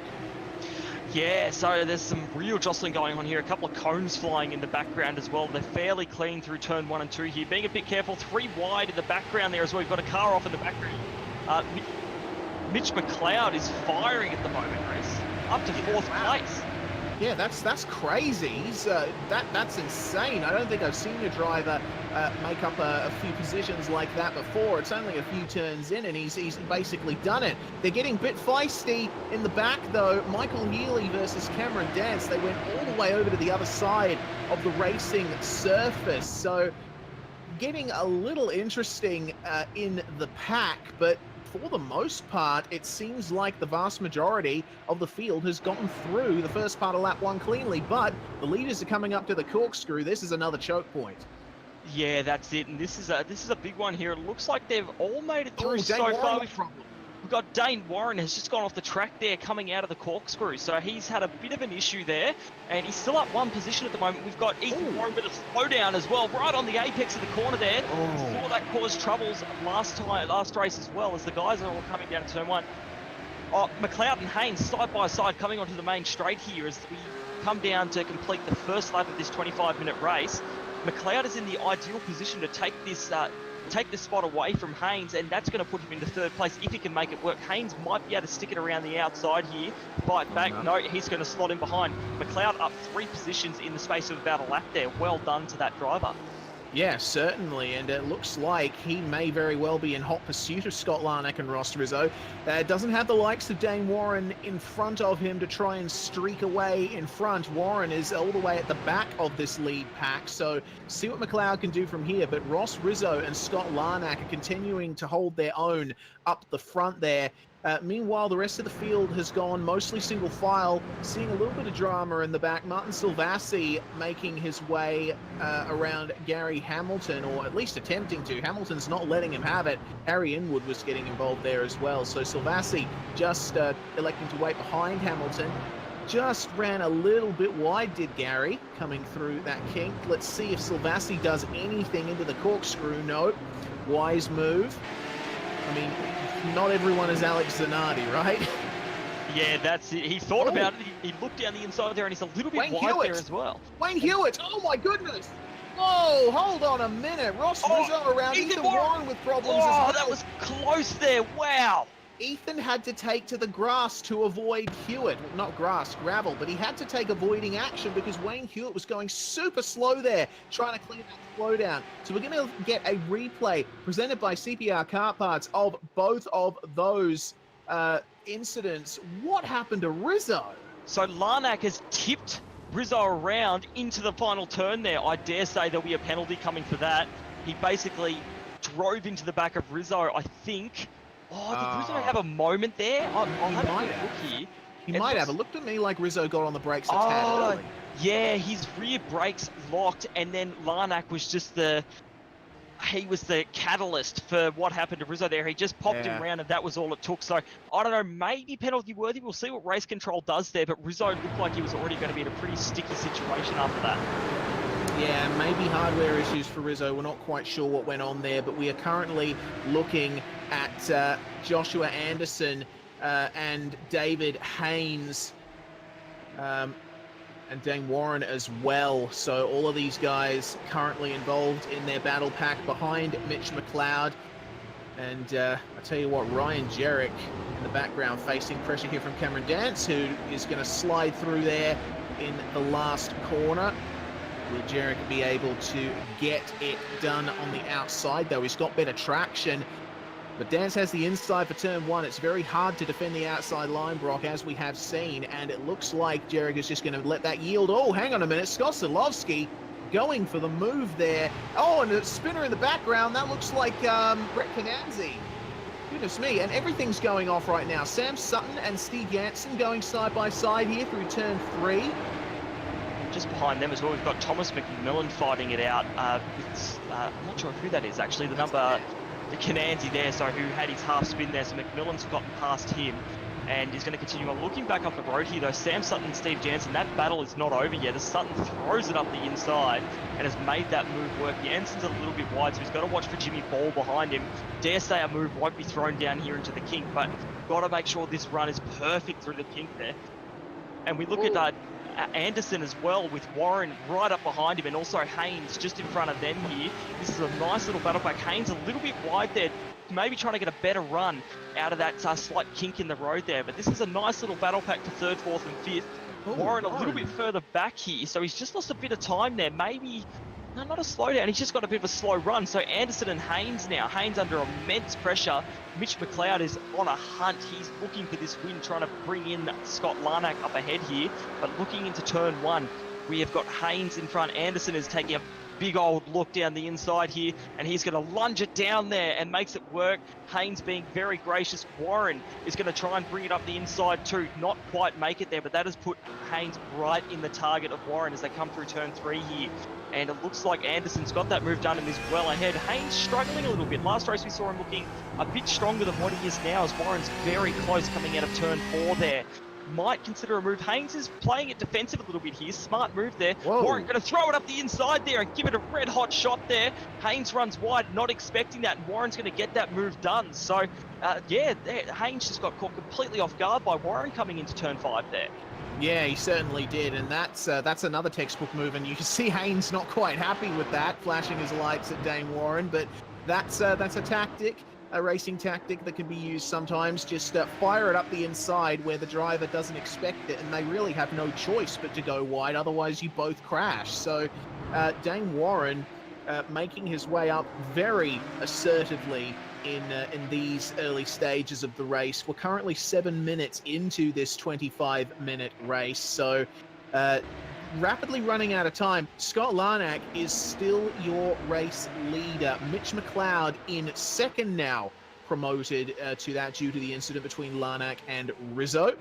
Yeah, so there's some real jostling going on here. A couple of cones flying in the background as well. They're fairly clean through turn 1 and 2 here. Being a bit careful, 3 wide in the background there as well. We've got a car off in the background. Mitch McLeod is firing at the moment, Chris. Up to 4th place. Yeah, that's crazy. He's that's insane. I don't think I've seen a driver make up a few positions like that before. It's only a few turns in, and he's basically done it. They're getting a bit feisty in the back, though. Michael Healy versus Cameron Dance. They went all the way over to the other side of the racing surface. So getting a little interesting in the pack, but for the most part, it seems like the vast majority of the field has gotten through the first part of lap 1 cleanly, but the leaders are coming up to the corkscrew. This is another choke point. Yeah, that's it. And this is a big one here. It looks like they've all made it through so Dane far. Warren, We've got Dane Warren has just gone off the track there coming out of the corkscrew. So he's had a bit of an issue there, and he's still up 1 position at the moment. We've got Ethan Warren with a slowdown as well, right on the apex of the corner there. Saw that caused troubles last race as well, as the guys are all coming down to turn 1. McLeod and Haynes side by side coming onto the main straight here as we come down to complete the first lap of this 25-minute race. McLeod is in the ideal position to take this spot away from Haynes, and that's going to put him into 3rd place if he can make it work. Haynes might be able to stick it around the outside here, fight back. No, he's going to slot in behind. McLeod up 3 positions in the space of about a lap there. Well done to that driver. Yeah, certainly, and it looks like he may very well be in hot pursuit of Scott Larnack and Ross Rizzo. Doesn't have the likes of Dane Warren in front of him to try and streak away in front. Warren is all the way at the back of this lead pack, so see what McLeod can do from here. But Ross Rizzo and Scott Larnack are continuing to hold their own up the front there. Meanwhile, the rest of the field has gone mostly single file, seeing a little bit of drama in the back. Martin Silvassi making his way around Gary Hamilton, or at least attempting to. Hamilton's not letting him have it. Harry Inwood was getting involved there as well. So Silvassi just electing to wait behind Hamilton. Just ran a little bit wide, did Gary, coming through that kink. Let's see if Silvassi does anything into the corkscrew. No. Wise move. I mean, not everyone is Alex Zanardi, right? Yeah, that's it. He thought about it. He looked down the inside there, and he's a little bit wide there as well. Wayne Hewitt! Oh my goodness! Whoa, hold on a minute. Ross Rizzo around Ethan Warren with problems as well. That was close there. Wow. Ethan had to take to the grass to avoid Hewitt. Well, not grass, gravel, but he had to take avoiding action because Wayne Hewitt was going super slow there, trying to clear that slow down. So we're going to get a replay presented by CPR Car Parts of both of those incidents. What happened to Rizzo? So Larnack has tipped Rizzo around into the final turn there. I dare say there'll be a penalty coming for that. He basically drove into the back of Rizzo, I think. Did Rizzo have a moment there? I'll have a look here. He might have. It looked at me like Rizzo got on the brakes a tad early. Yeah, his rear brakes locked, and then Larnack was just the he was the catalyst for what happened to Rizzo there. He just popped him around and that was all it took. So I don't know, maybe penalty worthy. We'll see what race control does there, but Rizzo looked like he was already going to be in a pretty sticky situation after that. Yeah, maybe hardware issues for Rizzo. We're not quite sure what went on there, but we are currently looking at Joshua Anderson and David Haynes and Dane Warren as well. So all of these guys currently involved in their battle pack behind Mitch McLeod. And I tell you what, Ryan Jerrick in the background facing pressure here from Cameron Dance, who is going to slide through there in the last corner. Will Jerrick be able to get it done on the outside, though? He's got better traction. But Dance has the inside for turn one. It's very hard to defend the outside line, Brock, as we have seen. And it looks like Jerrick is just going to let that yield. Oh, hang on a minute. Scott Silovsky going for the move there. Oh, and a spinner in the background. That looks like Brett Cananzi. Goodness me. And everything's going off right now. Sam Sutton and Steve Jansen going side by side here through turn three. Just behind them as well, we've got Thomas McMillan fighting it out. I'm not sure who that is, actually. The number... The Cananzi there, so who had his half spin there, so McMillan's gotten past him and he's going to continue on. Looking back up the road here though, Sam Sutton and Steve Jansen, that battle is not over yet as Sutton throws it up the inside and has made that move work. Jansen's a little bit wide, so he's got to watch for Jimmy Ball behind him. Dare say a move won't be thrown down here into the kink, but got to make sure this run is perfect through the kink there. And we look at Anderson as well, with Warren right up behind him and also Haynes just in front of them here. This is a nice little battle pack. Haynes a little bit wide there, maybe trying to get a better run out of that slight kink in the road there. But this is a nice little battle pack for third, fourth and fifth. Warren a little bit further back here, so he's just lost a bit of time there. Maybe, no, not a slowdown, he's just got a bit of a slow run. So Anderson and Haynes now. Haynes under immense pressure. Mitch McLeod is on a hunt. He's looking for this win, trying to bring in Scott Larnack up ahead here. But looking into turn one, we have got Haynes in front. Anderson is taking a big old look down the inside here, and he's going to lunge it down there and makes it work. Haynes being very gracious. Warren is going to try and bring it up the inside too. Not quite make it there, but that has put Haynes right in the target of Warren as they come through turn three here. And it looks like Anderson's got that move done and is well ahead. Haynes struggling a little bit. Last race we saw him looking a bit stronger than what he is now, as Warren's very close coming out of turn four there. Might consider a move. Haynes is playing it defensive a little bit here. Smart move there. Whoa. Warren going to throw it up the inside there and give it a red hot shot there. Haynes runs wide, not expecting that, and Warren's going to get that move done. So, Haynes just got caught completely off guard by Warren coming into turn five there. Yeah, he certainly did, and that's another textbook move, and you can see Haynes not quite happy with that, flashing his lights at Dane Warren, but that's a tactic, a racing tactic that can be used sometimes. Just fire it up the inside where the driver doesn't expect it, and they really have no choice but to go wide, otherwise you both crash. So Dane Warren making his way up very assertively in these early stages of the race. We're currently 7 minutes into this 25-minute race, so rapidly running out of time. Scott Larnack is still your race leader. Mitch McLeod in second now, promoted to that due to the incident between Larnack and Rizzo.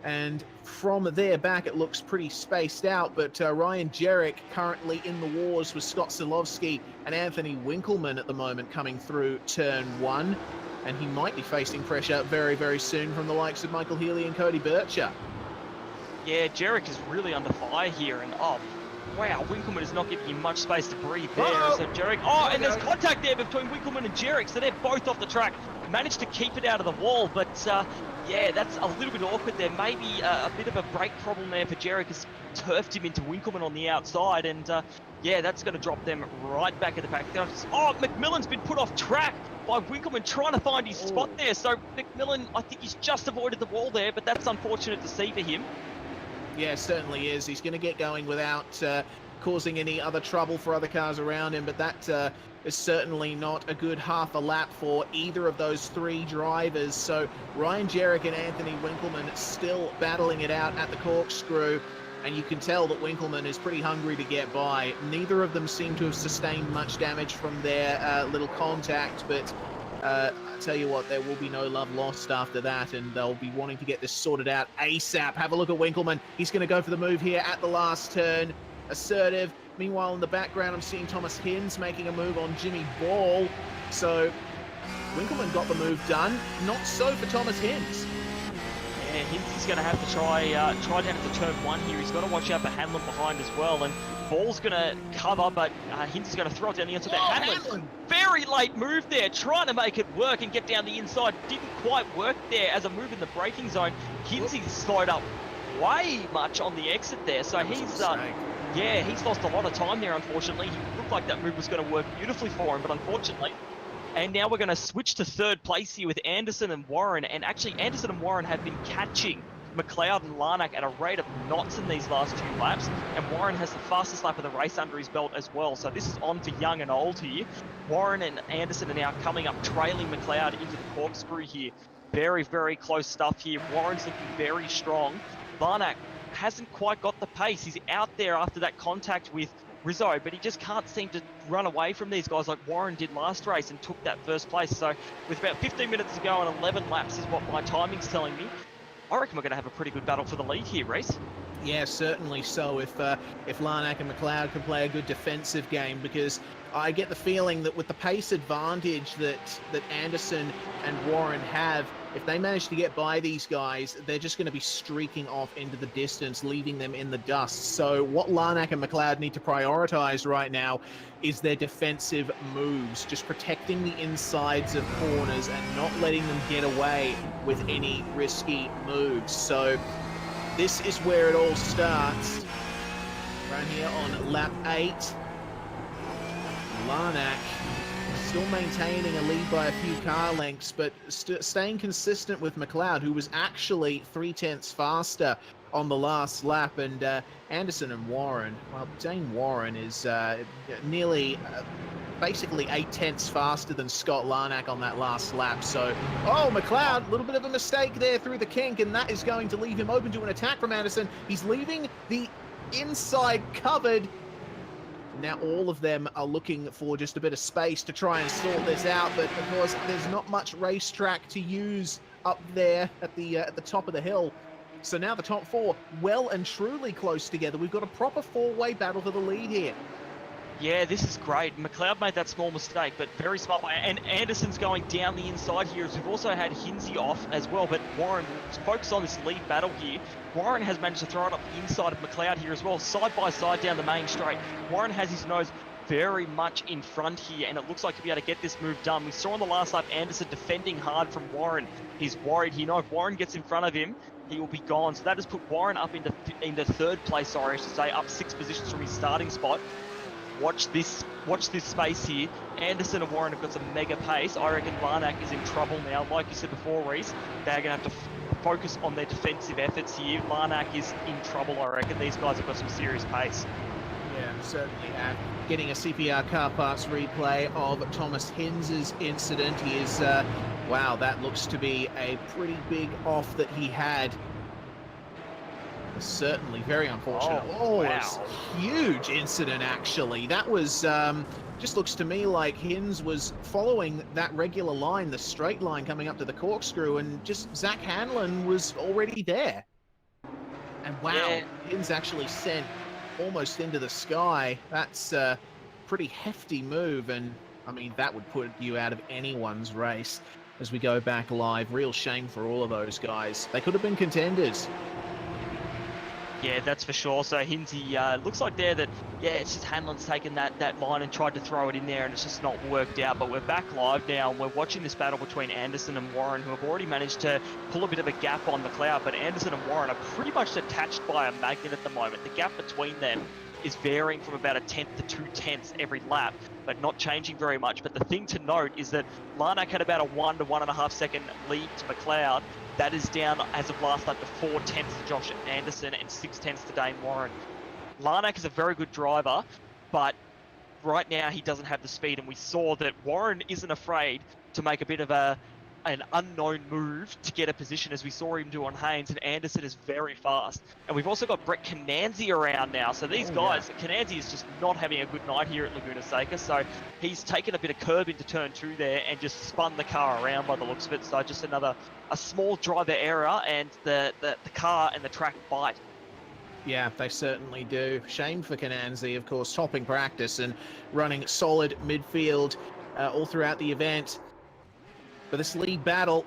And from there back, it looks pretty spaced out, but Ryan Jerrick currently in the wars with Scott Silovsky and Anthony Winkleman at the moment coming through turn one. And he might be facing pressure very, very soon from the likes of Michael Healy and Cody Bircher. Yeah, Jerrick is really under fire here, and oh, wow, Winkleman is not giving him much space to breathe there. Uh-oh. So Jerrick, and there's contact there between Winkleman and Jerrick, so they're both off the track. Managed to keep it out of the wall, but yeah, that's a little bit awkward there. Maybe a bit of a brake problem there for Jerrick, has turfed him into Winkleman on the outside, and yeah, that's going to drop them right back at the back. Oh, McMillan's been put off track by Winkleman trying to find his spot there. So McMillan, I think he's just avoided the wall there, but that's unfortunate to see for him. Yeah, certainly is. He's going to get going without causing any other trouble for other cars around him, but that is certainly not a good half a lap for either of those three drivers. So Ryan Jerrick and Anthony Winkleman still battling it out at the corkscrew, and you can tell that Winkleman is pretty hungry to get by. Neither of them seem to have sustained much damage from their little contact, but I tell you what, there will be no love lost after that, and they'll be wanting to get this sorted out ASAP. Have a look at Winkleman. He's going to go for the move here at the last turn. Assertive, Meanwhile, in the background, I'm seeing Thomas Hinz making a move on Jimmy Ball. So Winkelmann got the move done. Not so for Thomas Hinz. Yeah, Hinz is going to have to try down into turn 1 here. He's got to watch out for Hanlon behind as well. And Ball's going to cover, but Hinz is going to throw it down the inside there. Hanlon, very late move there, trying to make it work and get down the inside. Didn't quite work there as a move in the braking zone. Hinz is slowed up way much on the exit there. So he's lost a lot of time there, unfortunately. He looked like that move was going to work beautifully for him, but unfortunately. And now we're going to switch to third place here with Anderson and Warren. And actually, Anderson and Warren have been catching McLeod and Larnack at a rate of knots in these last few laps. And Warren has the fastest lap of the race under his belt as well. So this is on to young and old here. Warren and Anderson are now coming up, trailing McLeod into the corkscrew here. Very, very close stuff here. Warren's looking very strong. Larnack hasn't quite got the pace. He's out there after that contact with Rizzo, but he just can't seem to run away from these guys like Warren did last race and took that first place. So with about 15 minutes to go and 11 laps is what my timing's telling me, I reckon we're going to have a pretty good battle for the lead here, Reese. Yeah, certainly so. If Larnack and McLeod can play a good defensive game, because I get the feeling that with the pace advantage that Anderson and Warren have, if they manage to get by these guys, they're just going to be streaking off into the distance, leaving them in the dust. So what Larnack and McLeod need to prioritize right now is their defensive moves, just protecting the insides of corners and not letting them get away with any risky moves. So this is where it all starts. Right here on lap 8. Larnack still maintaining a lead by a few car lengths, but staying consistent with McLeod, who was actually 0.3 faster on the last lap. And Anderson and Warren, well, Dane Warren is nearly basically 0.8 faster than Scott Larnack on that last lap. So, oh, McLeod, a little bit of a mistake there through the kink, and that is going to leave him open to an attack from Anderson. He's leaving the inside covered. Now all of them are looking for just a bit of space to try and sort this out, but of course there's not much racetrack to use up there at the top of the hill. So now the top 4 well and truly close together. We've got a proper 4-way battle for the lead here. Yeah, this is great. McLeod made that small mistake, but very smart. And Anderson's going down the inside here, as we've also had Hinzy off as well. But Warren focus on this lead battle here. Warren has managed to throw it up the inside of McLeod here as well, side by side down the main straight. Warren has his nose very much in front here, and it looks like he'll be able to get this move done. We saw on the last lap Anderson defending hard from Warren. He's worried. He knows if Warren gets in front of him, he will be gone. So that has put Warren up into third place, sorry, I should say, up 6 positions from his starting spot. Watch this space here. Anderson and Warren have got some mega pace. I reckon Larnack is in trouble now. Like you said before, Reese, they're going to have to focus on their defensive efforts here. Larnack is in trouble, I reckon. These guys have got some serious pace. Yeah, certainly have. Getting a CPR car parts replay of Thomas Hinz's incident. He is, wow, that looks to be a pretty big off that he had. Certainly very unfortunate. Oh, wow. It's a huge incident, actually. That was, just looks to me like Hinz was following that regular line, the straight line coming up to the corkscrew, and just Zach Hanlon was already there. And wow, yeah. Hinz actually sent almost into the sky. That's a pretty hefty move, and I mean, that would put you out of anyone's race as we go back live. Real shame for all of those guys. They could have been contenders. Yeah, that's for sure. So Hinzy, looks like there that, yeah, it's just Hanlon's taken that line and tried to throw it in there, and it's just not worked out. But we're back live now, and we're watching this battle between Anderson and Warren, who have already managed to pull a bit of a gap on McLeod. But Anderson and Warren are pretty much attached by a magnet at the moment. The gap between them is varying from about 1/10 to 2/10 every lap, but not changing very much. But the thing to note is that Larnack had about a 1 to 1.5 second lead to McLeod. That is down as of last lap to 4/10 to Josh Anderson and 6/10 to Dane Warren. Larnack is a very good driver, but right now he doesn't have the speed, and we saw that Warren isn't afraid to make a bit of an unknown move to get a position, as we saw him do on Haynes, and Anderson is very fast. And we've also got Brett Cananzi around now, so these guys, yeah. Cananzi is just not having a good night here at Laguna Seca, so he's taken a bit of curb into turn 2 there and just spun the car around by the looks of it. So just a small driver error, and the car and the track bite. Yeah, they certainly do. Shame for Cananzi, of course, topping practice and running solid midfield all throughout the event. But this lead battle,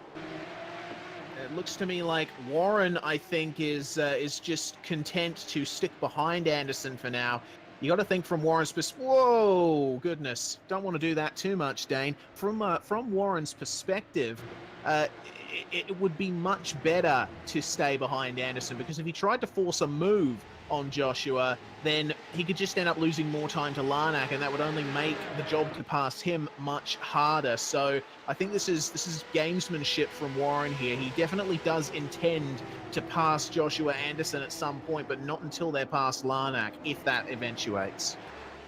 it looks to me like Warren, I think, is just content to stick behind Anderson for now. You got to think from Warren's perspective. Whoa, goodness! Don't want to do that too much, Dane. From Warren's perspective, it would be much better to stay behind Anderson, because if he tried to force a move on Joshua, then he could just end up losing more time to Larnack, and that would only make the job to pass him much harder. So I think this is gamesmanship from Warren here. He definitely does intend to pass Joshua Anderson at some point, but not until they're past Larnack, if that eventuates.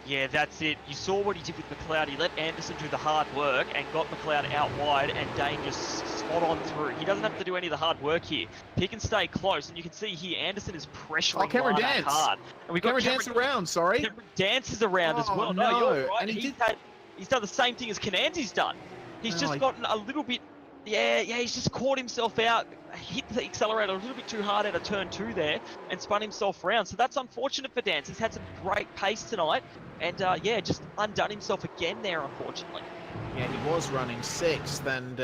Yeah, that's it. You saw what he did with McLeod. He let Anderson do the hard work and got McLeod out wide, and Dane just spot on through. He doesn't have to do any of the hard work here. He can stay close, and you can see here Anderson is pressuring Cameron Larnack Dance. hard. And we got Cameron Dance around, sorry. Cameron Dance is around as well. No. You're right. And He's done the same thing as Cananzi's done. He's just gotten a little bit. Yeah, he's just caught himself out, hit the accelerator a little bit too hard out of turn 2 there, and spun himself around. So that's unfortunate for Dance. He's had some great pace tonight, and just undone himself again there, unfortunately. Yeah, he was running 6th, and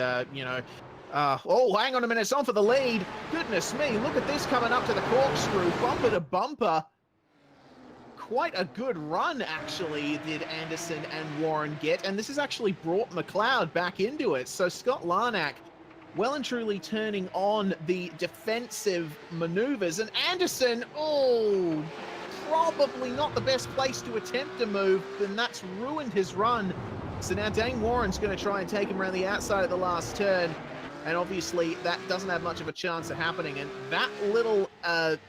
oh, hang on a minute, it's on for the lead. Goodness me, look at this coming up to the corkscrew, bumper to bumper. Quite a good run, actually, did Anderson and Warren get, and this has actually brought McLeod back into it. So Scott Larnack well and truly turning on the defensive maneuvers, and Anderson, oh, probably not the best place to attempt a move, and that's ruined his run. So now Dane Warren's going to try and take him around the outside at the last turn, and obviously that doesn't have much of a chance of happening. And that little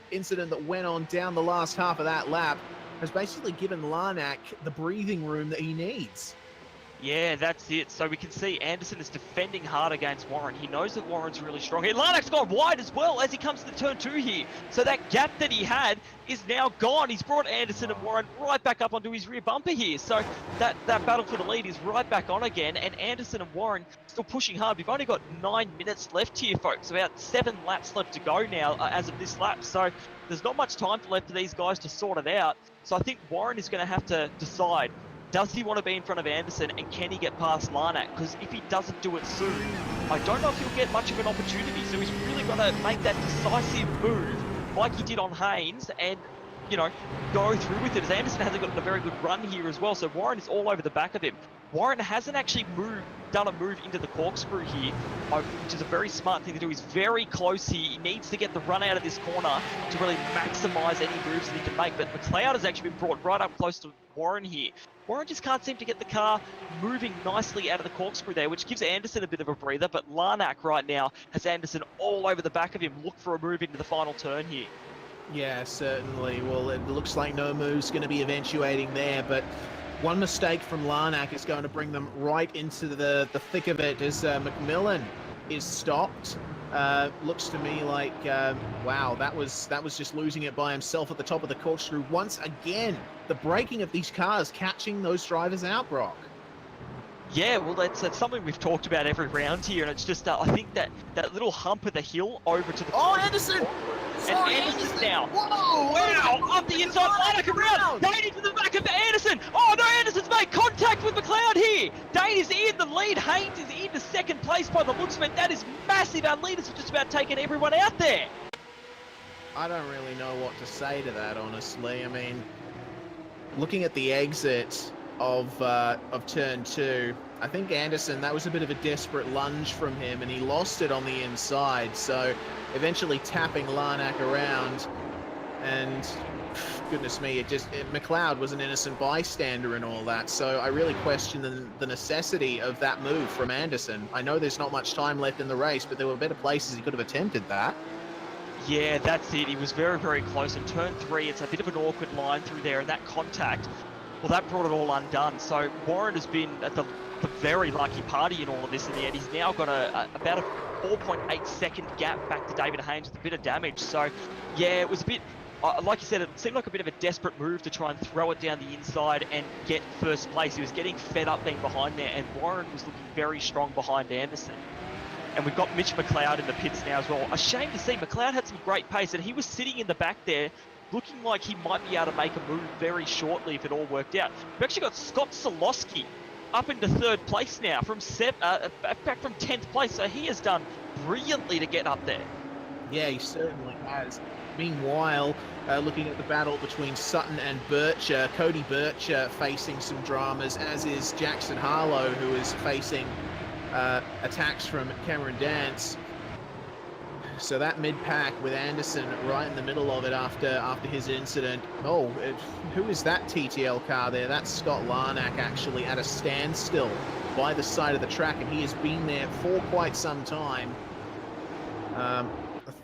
incident that went on down the last half of that lap has basically given Larnack the breathing room that he needs. Yeah, that's it. So we can see Anderson is defending hard against Warren. He knows that Warren's really strong here. Larnack's gone wide as well as he comes to the turn 2 here. So that gap that he had is now gone. He's brought Anderson and Warren right back up onto his rear bumper here. So that battle for the lead is right back on again. And Anderson and Warren still pushing hard. We've only got 9 minutes left here, folks. About 7 laps left to go now as of this lap. So there's not much time left for these guys to sort it out. So I think Warren is going to have to decide, does he want to be in front of Anderson, and can he get past Larnack? Because if he doesn't do it soon, I don't know if he'll get much of an opportunity. So he's really got to make that decisive move like he did on Haynes and, go through with it, as Anderson hasn't gotten a very good run here as well. So Warren is all over the back of him. Warren hasn't actually done a move into the corkscrew here, which is a very smart thing to do. He's very close here. He needs to get the run out of this corner to really maximise any moves that he can make. But McLeod has actually been brought right up close to Warren here. Warren just can't seem to get the car moving nicely out of the corkscrew there, which gives Anderson a bit of a breather. But Larnack right now has Anderson all over the back of him. Look for a move into the final turn here. Yeah, certainly. Well, it looks like no move's going to be eventuating there, but one mistake from Larnack is going to bring them right into the thick of it as McMillan is stopped. Looks to me like, wow, that was just losing it by himself at the top of the corkscrew. Once again, the braking of these cars catching those drivers out, Brock. Yeah, well, that's something we've talked about every round here, and it's just, I think that little hump of the hill over to the... Oh, Anderson! And Anderson now. Whoa! Wow! Up the inside, Larnack around! Dane into the back of Anderson! Oh no, Anderson's made contact with McLeod here! Dane is in the lead, Haynes is into second place by the looks of it. That is massive. Our leaders have just about taken everyone out there. I don't really know what to say to that, honestly. I mean, looking at the exit of turn 2, I think Anderson, that was a bit of a desperate lunge from him, and he lost it on the inside, so eventually tapping Larnack around, and goodness me, McLeod was an innocent bystander and all that, so I really question the necessity of that move from Anderson. I know there's not much time left in the race, but there were better places he could have attempted that. Yeah, that's it. He was very, very close. In turn 3, it's a bit of an awkward line through there, and that contact, well, that brought it all undone. So Warren has been at the very lucky party in all of this in the end. He's now got about a 4.8 second gap back to David Haynes with a bit of damage. So, yeah, it was a bit, like you said, it seemed like a bit of a desperate move to try and throw it down the inside and get first place. He was getting fed up being behind there, and Warren was looking very strong behind Anderson. And we've got Mitch McLeod in the pits now as well. A shame to see. McLeod had some great pace, and he was sitting in the back there looking like he might be able to make a move very shortly if it all worked out. We've actually got Scott Solosky up into 3rd place now, from back from 10th place, so he has done brilliantly to get up there. Yeah, he certainly has. Meanwhile, looking at the battle between Sutton and Bircher, Cody Bircher facing some dramas, as is Jackson Harlow, who is facing attacks from Cameron Dance. So that mid-pack with Anderson right in the middle of it after his incident. Oh, who is that TTL car there? That's Scott Larnack actually at a standstill by the side of the track, and he has been there for quite some time.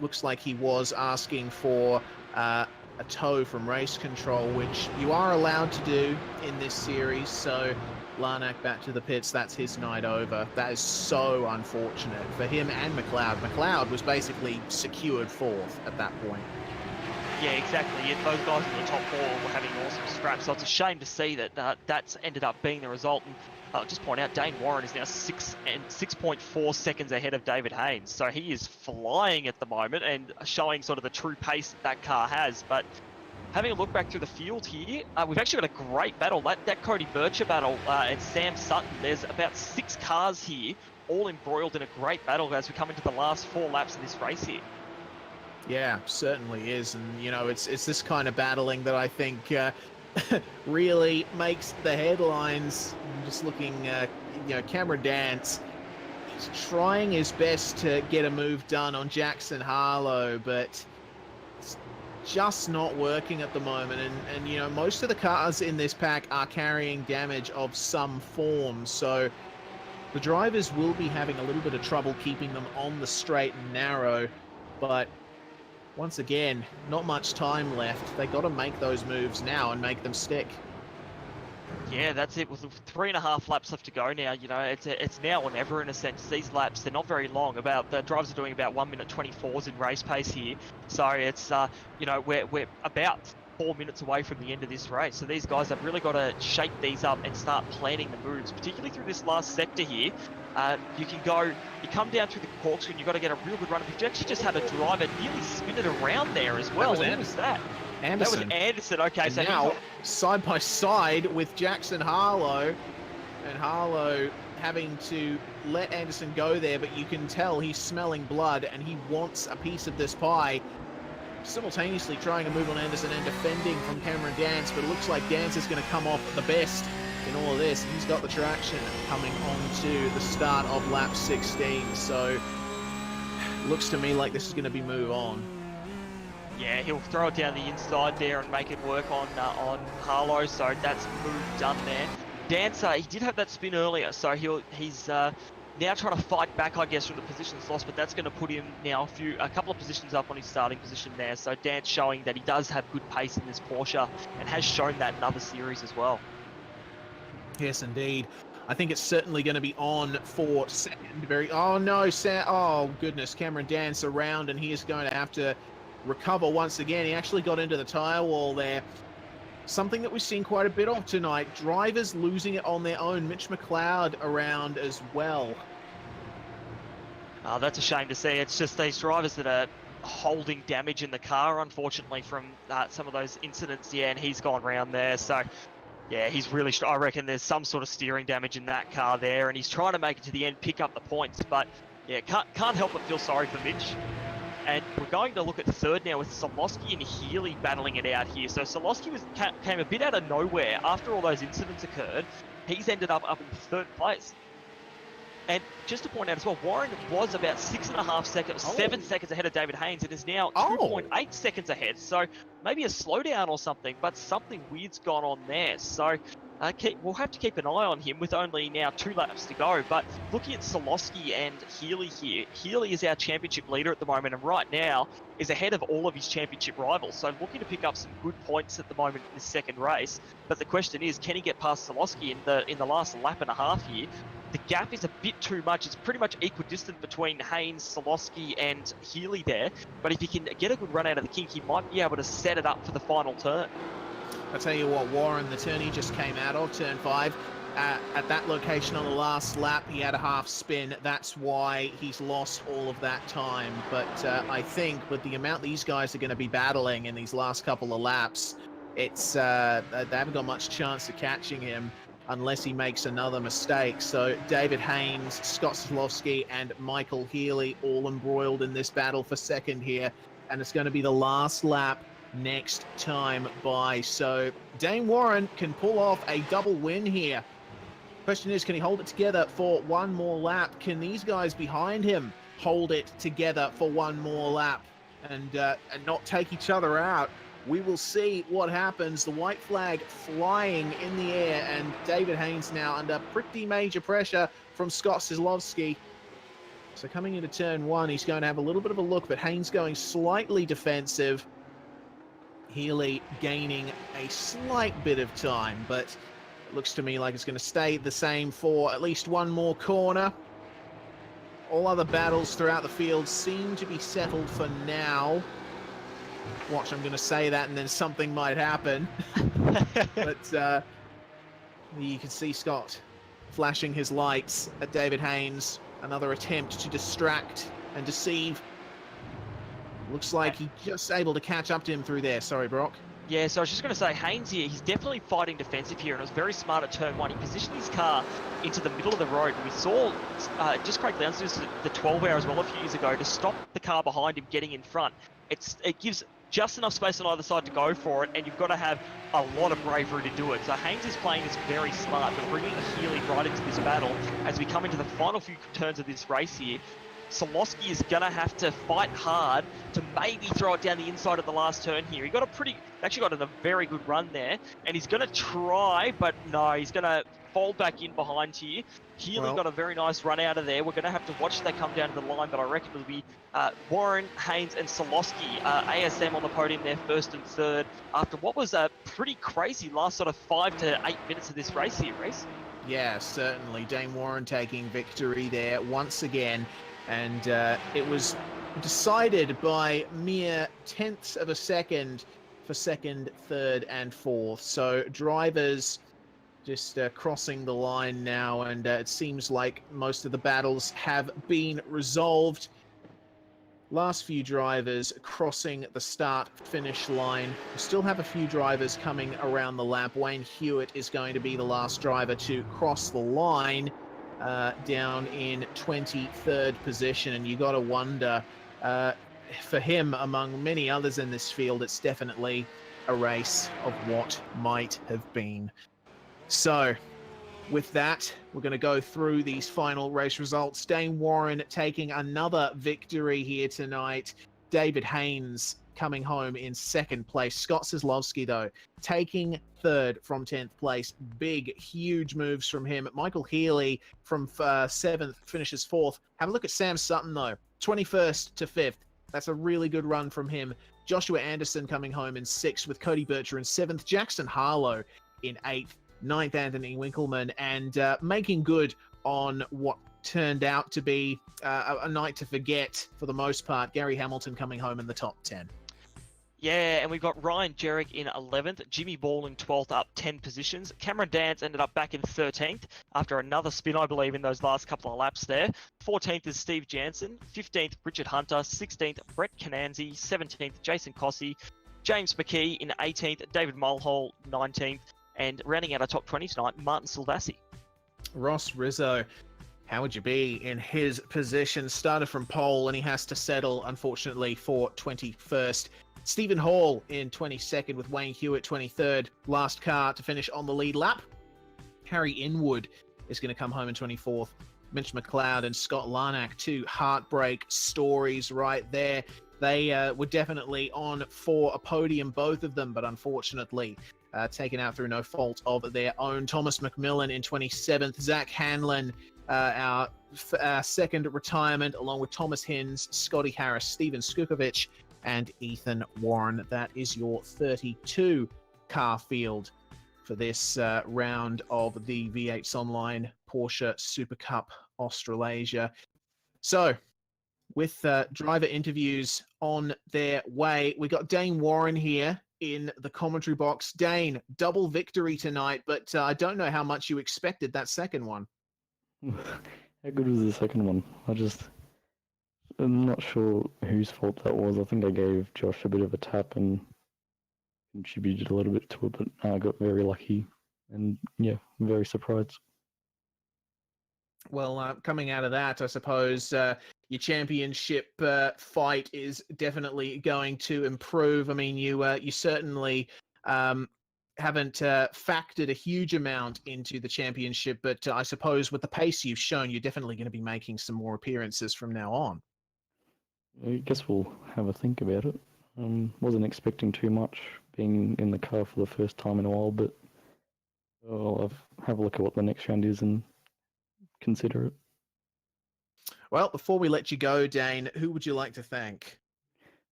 Looks like he was asking for a tow from race control, which you are allowed to do in this series. So Larnack back to the pits. That's his night over. That is so unfortunate for him and McLeod. McLeod was basically secured 4th at that point. Yeah, exactly. Yeah, those guys in the top 4 were having awesome scraps, so it's a shame to see that that's ended up being the result. And I'll just point out, Dane Warren is now 6.4 seconds ahead of David Haynes, so he is flying at the moment and showing sort of the true pace that car has. But having a look back through the field here, we've actually got a great battle. That Cody Bircher battle and Sam Sutton, there's about 6 cars here, all embroiled in a great battle as we come into the last 4 laps of this race here. Yeah, certainly is. And, you know, it's this kind of battling that I think really makes the headlines. I'm just looking, you know, Cameron Dance, he's trying his best to get a move done on Jackson Harlow, but it's just not working at the moment. And you know, most of the cars in this pack are carrying damage of some form, so the drivers will be having a little bit of trouble keeping them on the straight and narrow. But once again, not much time left. They got to make those moves now and make them stick. Yeah, that's it. With 3.5 laps left to go now, you know, it's now or never in a sense. These laps, they're not very long. The drivers are doing about 1:24 in race pace here. So it's, you know, we're about 4 minutes away from the end of this race. So these guys have really got to shape these up and start planning the moves, particularly through this last sector here. You come down through the corkscrew and you've got to get a real good run. You've actually just had a driver nearly spin it around there as well. Who was that? Anderson. That was Anderson. Okay, and so now side by side with Jackson Harlow, and Harlow having to let Anderson go there, but you can tell he's smelling blood and he wants a piece of this pie. Simultaneously trying to move on Anderson and defending from Cameron Dance, but it looks like Dance is going to come off the best in all of this. He's got the traction coming on to the start of lap 16, so looks to me like this is going to be move on. Yeah, he'll throw it down the inside there and make it work on Harlow, so that's move done there. Dancer, he did have that spin earlier, so he's now trying to fight back, I guess, from the positions lost, but that's going to put him now a couple of positions up on his starting position there. So Dance showing that he does have good pace in this Porsche and has shown that in other series as well. Yes, indeed. I think it's certainly going to be on for second. Oh no, oh goodness, Cameron Dance around, and he is going to have to recover once again. He actually got into the tyre wall there. Something that we've seen quite a bit of tonight. Drivers losing it on their own. Mitch McLeod around as well. That's a shame to see. It's just these drivers that are holding damage in the car, unfortunately, from some of those incidents. Yeah, and he's gone round there. So, yeah, he's really... I reckon there's some sort of steering damage in that car there, and he's trying to make it to the end, pick up the points. But, yeah, can't help but feel sorry for Mitch. And we're going to look at third now with Solosky and Healy battling it out here. So Solosky came a bit out of nowhere after all those incidents occurred. He's ended up in third place. And just to point out as well, Warren was about 6.5 seconds, 7 seconds ahead of David Haynes, and is now 2.8 seconds ahead. So maybe a slowdown or something, but something weird's gone on there. So we'll have to keep an eye on him with only now 2 laps to go. But looking at Solosky and Healy here, Healy is our championship leader at the moment, and right now is ahead of all of his championship rivals. So looking to pick up some good points at the moment in this second race. But the question is, can he get past Solosky in the last lap and a half here? The gap is a bit too much. It's pretty much equidistant between Haynes, Solosky and Healy there. But if he can get a good run out of the kink, he might be able to set it up for the final turn. I'll tell you what, Warren, the turn he just came out of, turn 5, at that location on the last lap. He had a half spin. That's why he's lost all of that time. But I think with the amount these guys are going to be battling in these last couple of laps, it's they haven't got much chance of catching him unless he makes another mistake. So David Haynes, Scott Zlowski, and Michael Healy all embroiled in this battle for second here. And it's going to be the last lap next time by. So Dane Warren can pull off a double win here. Question is, can he hold it together for one more lap? Can these guys behind him hold it together for one more lap and not take each other out? We will see what happens. The white flag flying in the air, and David Haynes now under pretty major pressure from Scott Zlowski. So coming into turn one, he's going to have a little bit of a look, but Haynes going slightly defensive. Healy gaining a slight bit of time, but it looks to me like it's going to stay the same for at least one more corner. All other battles throughout the field seem to be settled for now. Watch, I'm going to say that and then something might happen. But you can see Scott flashing his lights at David Haynes. Another attempt to distract and deceive. Looks like he's just able to catch up to him through there. Sorry, Brock. Yeah, so I was just going to say, Haynes here, he's definitely fighting defensive here, and it was very smart at turn one. He positioned his car into the middle of the road, and we saw just Craig Lowndes do the 12 hour as well a few years ago to stop the car behind him getting in front. It gives just enough space on either side to go for it, and you've got to have a lot of bravery to do it. So Haynes is playing this very smart, but bringing Healy right into this battle as we come into the final few turns of this race here. Zlowski is going to have to fight hard to maybe throw it down the inside at the last turn here. He actually got a very good run there, and he's going to try, but no, he's going to fall back in behind here. Healy got a very nice run out of there. We're going to have to watch they come down to the line, but I reckon it'll be Warren, Haynes, and Zlowski. ASM on the podium there, first and third, after what was a pretty crazy last sort of 5 to 8 minutes of this race here, Reece. Yeah, certainly. Dane Warren taking victory there once again. And it was decided by mere tenths of a second for second, third, and fourth. So drivers just crossing the line now, and it seems like most of the battles have been resolved. Last few drivers crossing the start-finish line. We still have a few drivers coming around the lap. Wayne Hewitt is going to be the last driver to cross the line. Down in 23rd position, and you got to wonder, for him, among many others in this field, it's definitely a race of what might have been. So, with that, we're going to go through these final race results. Dane Warren taking another victory here tonight. David Haynes coming home in second place. Scott Zlowski, though, taking third from 10th place. Big, huge moves from him. Michael Healy from 7th finishes 4th. Have a look at Sam Sutton, though. 21st to 5th. That's a really good run from him. Joshua Anderson coming home in 6th with Cody Bircher in 7th. Jackson Harlow in 8th. 9th, Anthony Winkleman. And making good on what turned out to be a night to forget for the most part. Gary Hamilton coming home in the top 10. Yeah, and we've got Ryan Jerrick in 11th, Jimmy Ball in 12th, up 10 positions. Cameron Dance ended up back in 13th after another spin, I believe, in those last couple of laps there. 14th is Steve Jansen, 15th, Richard Hunter, 16th, Brett Cananzi, 17th, Jason Cossey, James McKee in 18th, David Mulhall, 19th, and rounding out our top 20 tonight, Martin Silvassi. Ross Rizzo, how would you be in his position? Started from pole, and he has to settle, unfortunately, for 21st. Stephen Hall in 22nd with Wayne Hewitt 23rd. Last car to finish on the lead lap. Harry Inwood is going to come home in 24th. Mitch McLeod and Scott Larnack, two heartbreak stories right there. They were definitely on for a podium, both of them, but unfortunately taken out through no fault of their own. Thomas McMillan in 27th. Zach Hanlon, our second retirement, along with Thomas Hins, Scotty Harris, Steven Skukovic, and Ethan Warren. That is your 32 car field for this round of the V8s Online Porsche Supercup Australasia. So, with driver interviews on their way, we got Dane Warren here in the commentary box. Dane, double victory tonight, but I don't know how much you expected that second one. How good was the second one? I'm not sure whose fault that was. I think I gave Josh a bit of a tap and contributed a little bit to it, but I got very lucky and yeah, very surprised. Well, coming out of that, I suppose your championship fight is definitely going to improve. I mean, you certainly haven't factored a huge amount into the championship, but I suppose with the pace you've shown, you're definitely going to be making some more appearances from now on. I guess we'll have a think about it. Wasn't expecting too much being in the car for the first time in a while, but I'll have a look at what the next round is and consider it. Well, before we let you go, Dane, who would you like to thank?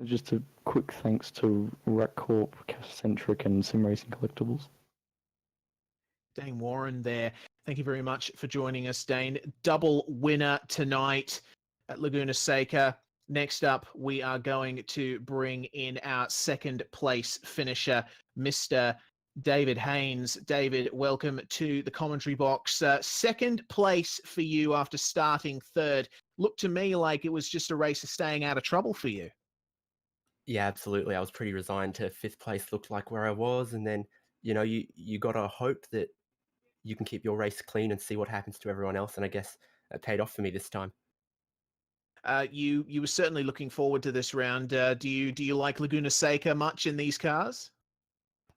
Just a quick thanks to Rack Corp, Cash Centric, and Sim Racing Collectibles. Dane Warren there. Thank you very much for joining us, Dane. Double winner tonight at Laguna Seca. Next up, we are going to bring in our second place finisher, Mr. David Haynes. David, welcome to the commentary box. Second place for you after starting third. Looked to me like it was just a race of staying out of trouble for you. Yeah, absolutely. I was pretty resigned to fifth place, looked like where I was. And then, you got to hope that you can keep your race clean and see what happens to everyone else. And I guess it paid off for me this time. You were certainly looking forward to this round. Do you like Laguna Seca much in these cars?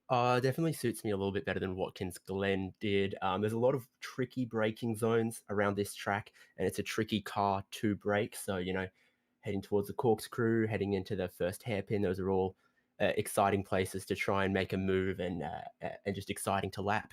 Definitely suits me a little bit better than Watkins Glen did. There's a lot of tricky braking zones around this track, and it's a tricky car to brake. So, heading towards the corkscrew, heading into the first hairpin, those are all exciting places to try and make a move and just exciting to lap.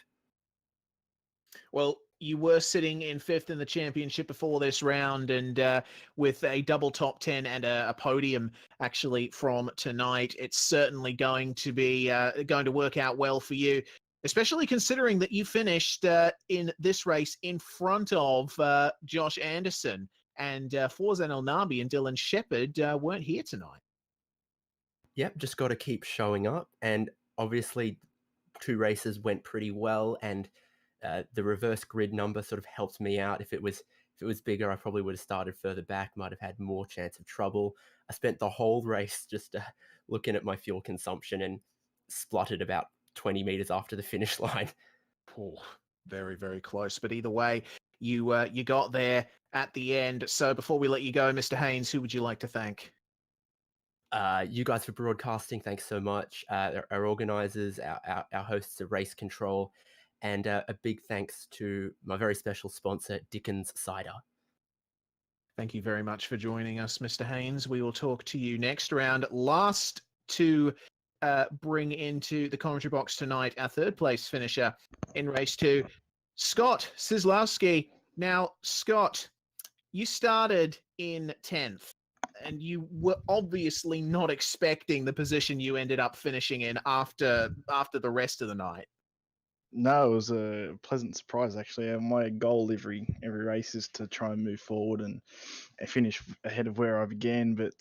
Well, you were sitting in fifth in the championship before this round, and with a double top 10 and a podium actually from tonight, it's certainly going to be going to work out well for you, especially considering that you finished in this race in front of Josh Anderson, and Forzan El Nabi and Dylan Shepherd weren't here tonight. Yep, just got to keep showing up, and obviously 2 races went pretty well, and the reverse grid number sort of helped me out. If it was bigger, I probably would have started further back, might have had more chance of trouble. I spent the whole race just looking at my fuel consumption and spluttered about 20 meters after the finish line. Oh, very, very close. But either way, you got there at the end. So before we let you go, Mr. Haynes, who would you like to thank? You guys for broadcasting, thanks so much. Our organizers, our hosts of Race Control, and a big thanks to my very special sponsor, Dickens Cider. Thank you very much for joining us, Mr. Haynes. We will talk to you next round. Last to bring into the commentary box tonight, our third place finisher in race 2, Scott Sislowski. Now, Scott, you started in 10th, and you were obviously not expecting the position you ended up finishing in after the rest of the night. No, it was a pleasant surprise actually. My goal every race is to try and move forward and finish ahead of where I began. But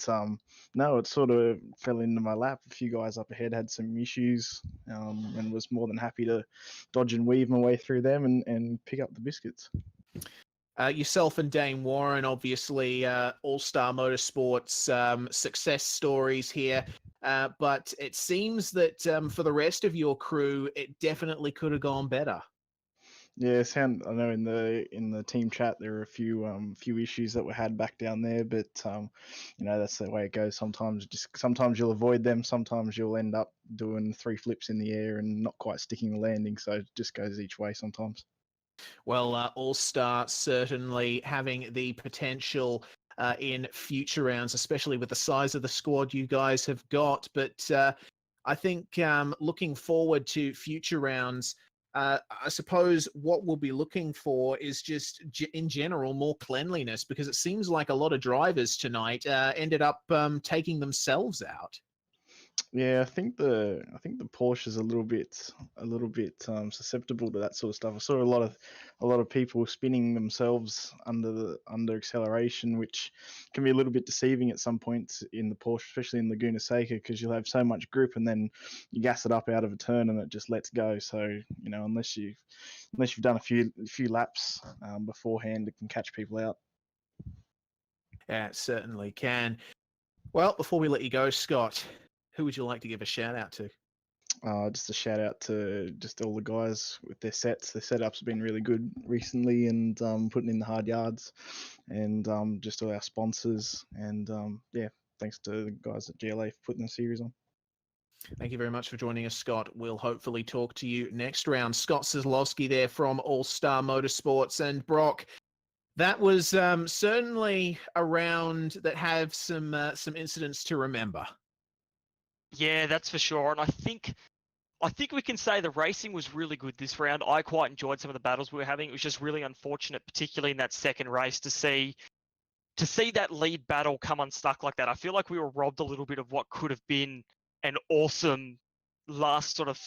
no, it sort of fell into my lap. A few guys up ahead had some issues, and was more than happy to dodge and weave my way through them and pick up the biscuits. Yourself and Dane Warren, obviously All-Star Motorsports success stories here. But it seems that for the rest of your crew, it definitely could have gone better. Yeah, I know in the team chat there are a few issues that were had back down there, but that's the way it goes. Sometimes you'll avoid them, sometimes you'll end up doing 3 flips in the air and not quite sticking the landing. So it just goes each way sometimes. Well, All-Star certainly having the potential in future rounds, especially with the size of the squad you guys have got. But I think looking forward to future rounds, I suppose what we'll be looking for is just in general more cleanliness, because it seems like a lot of drivers tonight ended up taking themselves out. Yeah, I think the Porsche is a little bit susceptible to that sort of stuff. I saw a lot of people spinning themselves under acceleration, which can be a little bit deceiving at some points in the Porsche, especially in Laguna Seca, because you'll have so much grip and then you gas it up out of a turn and it just lets go. So unless you've done a few laps beforehand, it can catch people out. Yeah, it certainly can. Well, before we let you go, Scott, who would you like to give a shout out to? Just a shout out to just all the guys with their sets. Their setups have been really good recently, and putting in the hard yards, and just all our sponsors, and yeah, thanks to the guys at GLA for putting the series on. Thank you very much for joining us, Scott. We'll hopefully talk to you next round. Scott Kozlowski there from All Star Motorsports. And Brock, that was certainly a round that have some incidents to remember. Yeah, that's for sure. And I think we can say the racing was really good this round. I quite enjoyed some of the battles we were having. It was just really unfortunate, particularly in that second race, to see that lead battle come unstuck like that. I feel like we were robbed a little bit of what could have been an awesome last sort of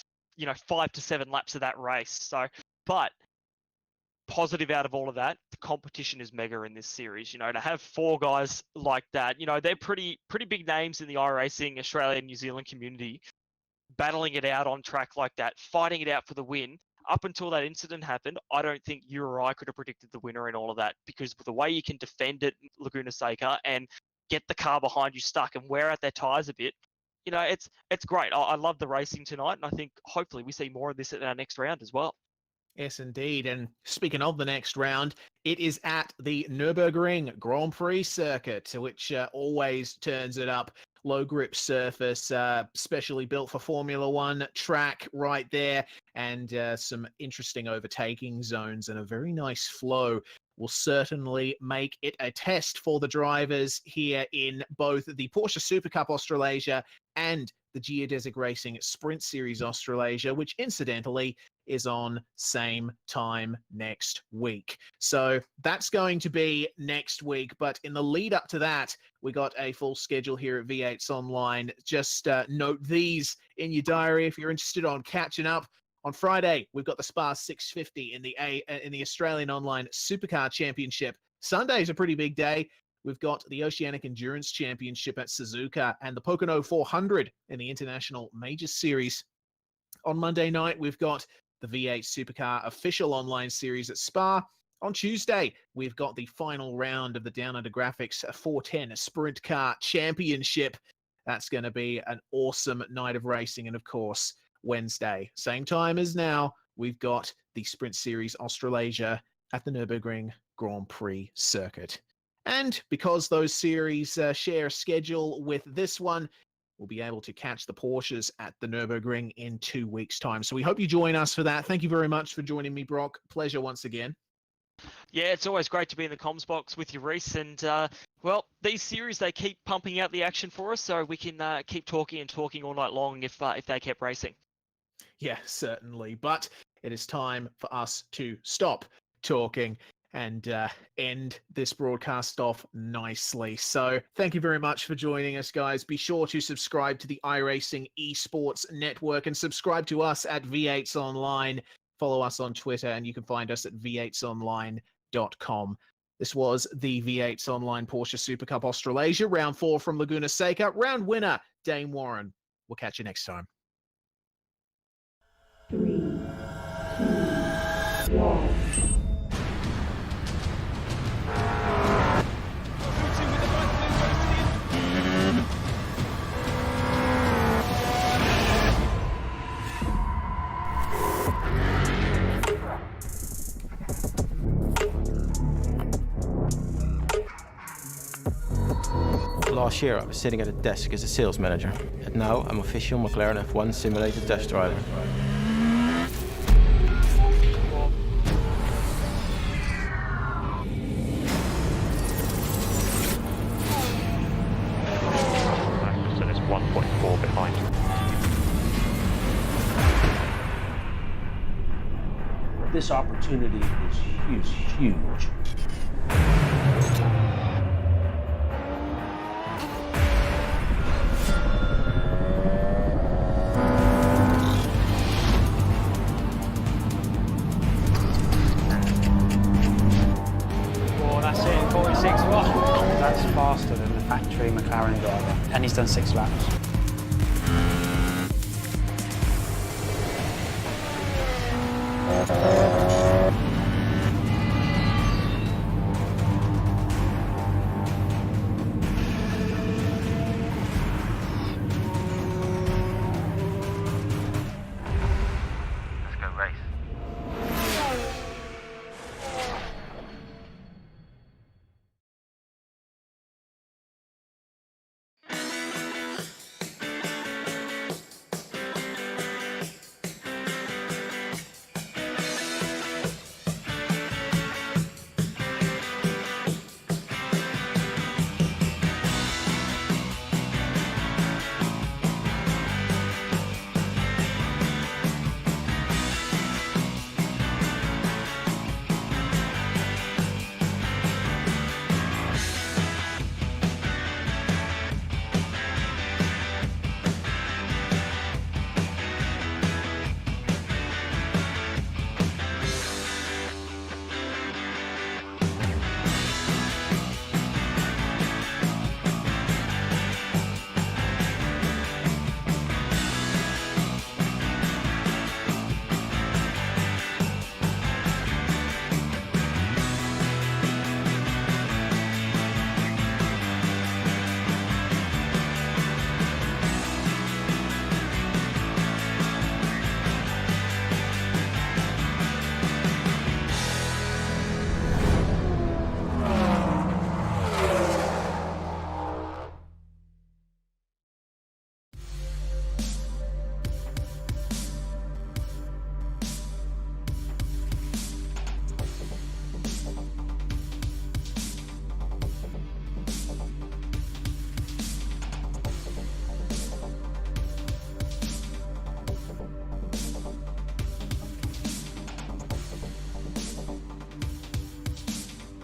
5 to 7 laps of that race. So, but positive out of all of that, the competition is mega in this series. To have 4 guys like that, they're pretty big names in the iRacing Australia and New Zealand community, battling it out on track like that, fighting it out for the win. Up until that incident happened, I don't think you or I could have predicted the winner in all of that, because the way you can defend it, Laguna Seca, and get the car behind you stuck and wear out their tyres a bit, it's great. I love the racing tonight, and I think hopefully we see more of this at our next round as well. Yes, indeed. And speaking of the next round, it is at the Nürburgring Grand Prix circuit, which always turns it up. Low grip surface, specially built for Formula One track right there, and some interesting overtaking zones and a very nice flow. Will certainly make it a test for the drivers here in both the Porsche Supercup Australasia and the Geodesic Racing Sprint Series Australasia, which incidentally is on same time next week. So that's going to be next week. But in the lead up to that, we got a full schedule here at V8's Online. Just note these in your diary if you're interested on catching up. On Friday, we've got the Spa 650 in the Australian Online Supercar Championship. Sunday's a pretty big day. We've got the Oceanic Endurance Championship at Suzuka and the Pocono 400 in the International Major Series. On Monday night, we've got the V8 Supercar Official Online Series at Spa. On Tuesday, we've got the final round of the Down Under Graphics 410 Sprint Car Championship. That's going to be an awesome night of racing. And of course, Wednesday, same time as now, we've got the Sprint Series Australasia at the Nürburgring Grand Prix circuit. And because those series share a schedule with this one, we'll be able to catch the Porsches at the Nürburgring in 2 weeks' time. So we hope you join us for that. Thank you very much for joining me, Brock. Pleasure once again. Yeah, it's always great to be in the comms box with you, Reese. And, well, these series, they keep pumping out the action for us, so we can keep talking all night long if they kept racing. Yeah, certainly. But it is time for us to stop talking and end this broadcast off nicely. So thank you very much for joining us, guys. Be sure to subscribe to the iRacing Esports Network and subscribe to us at V8's Online. Follow us on Twitter, and you can find us at v8sonline.com. This was the V8's Online Porsche Supercup Australasia, round 4 from Laguna Seca. Round winner, Dane Warren. We'll catch you next time. 3, 2, 1. Last year, I was sitting at a desk as a sales manager, and now I'm official McLaren F1 simulator test driver. So it's 1.4 behind. This opportunity is huge. 46. That's faster than the factory McLaren driver, and he's done 6 laps.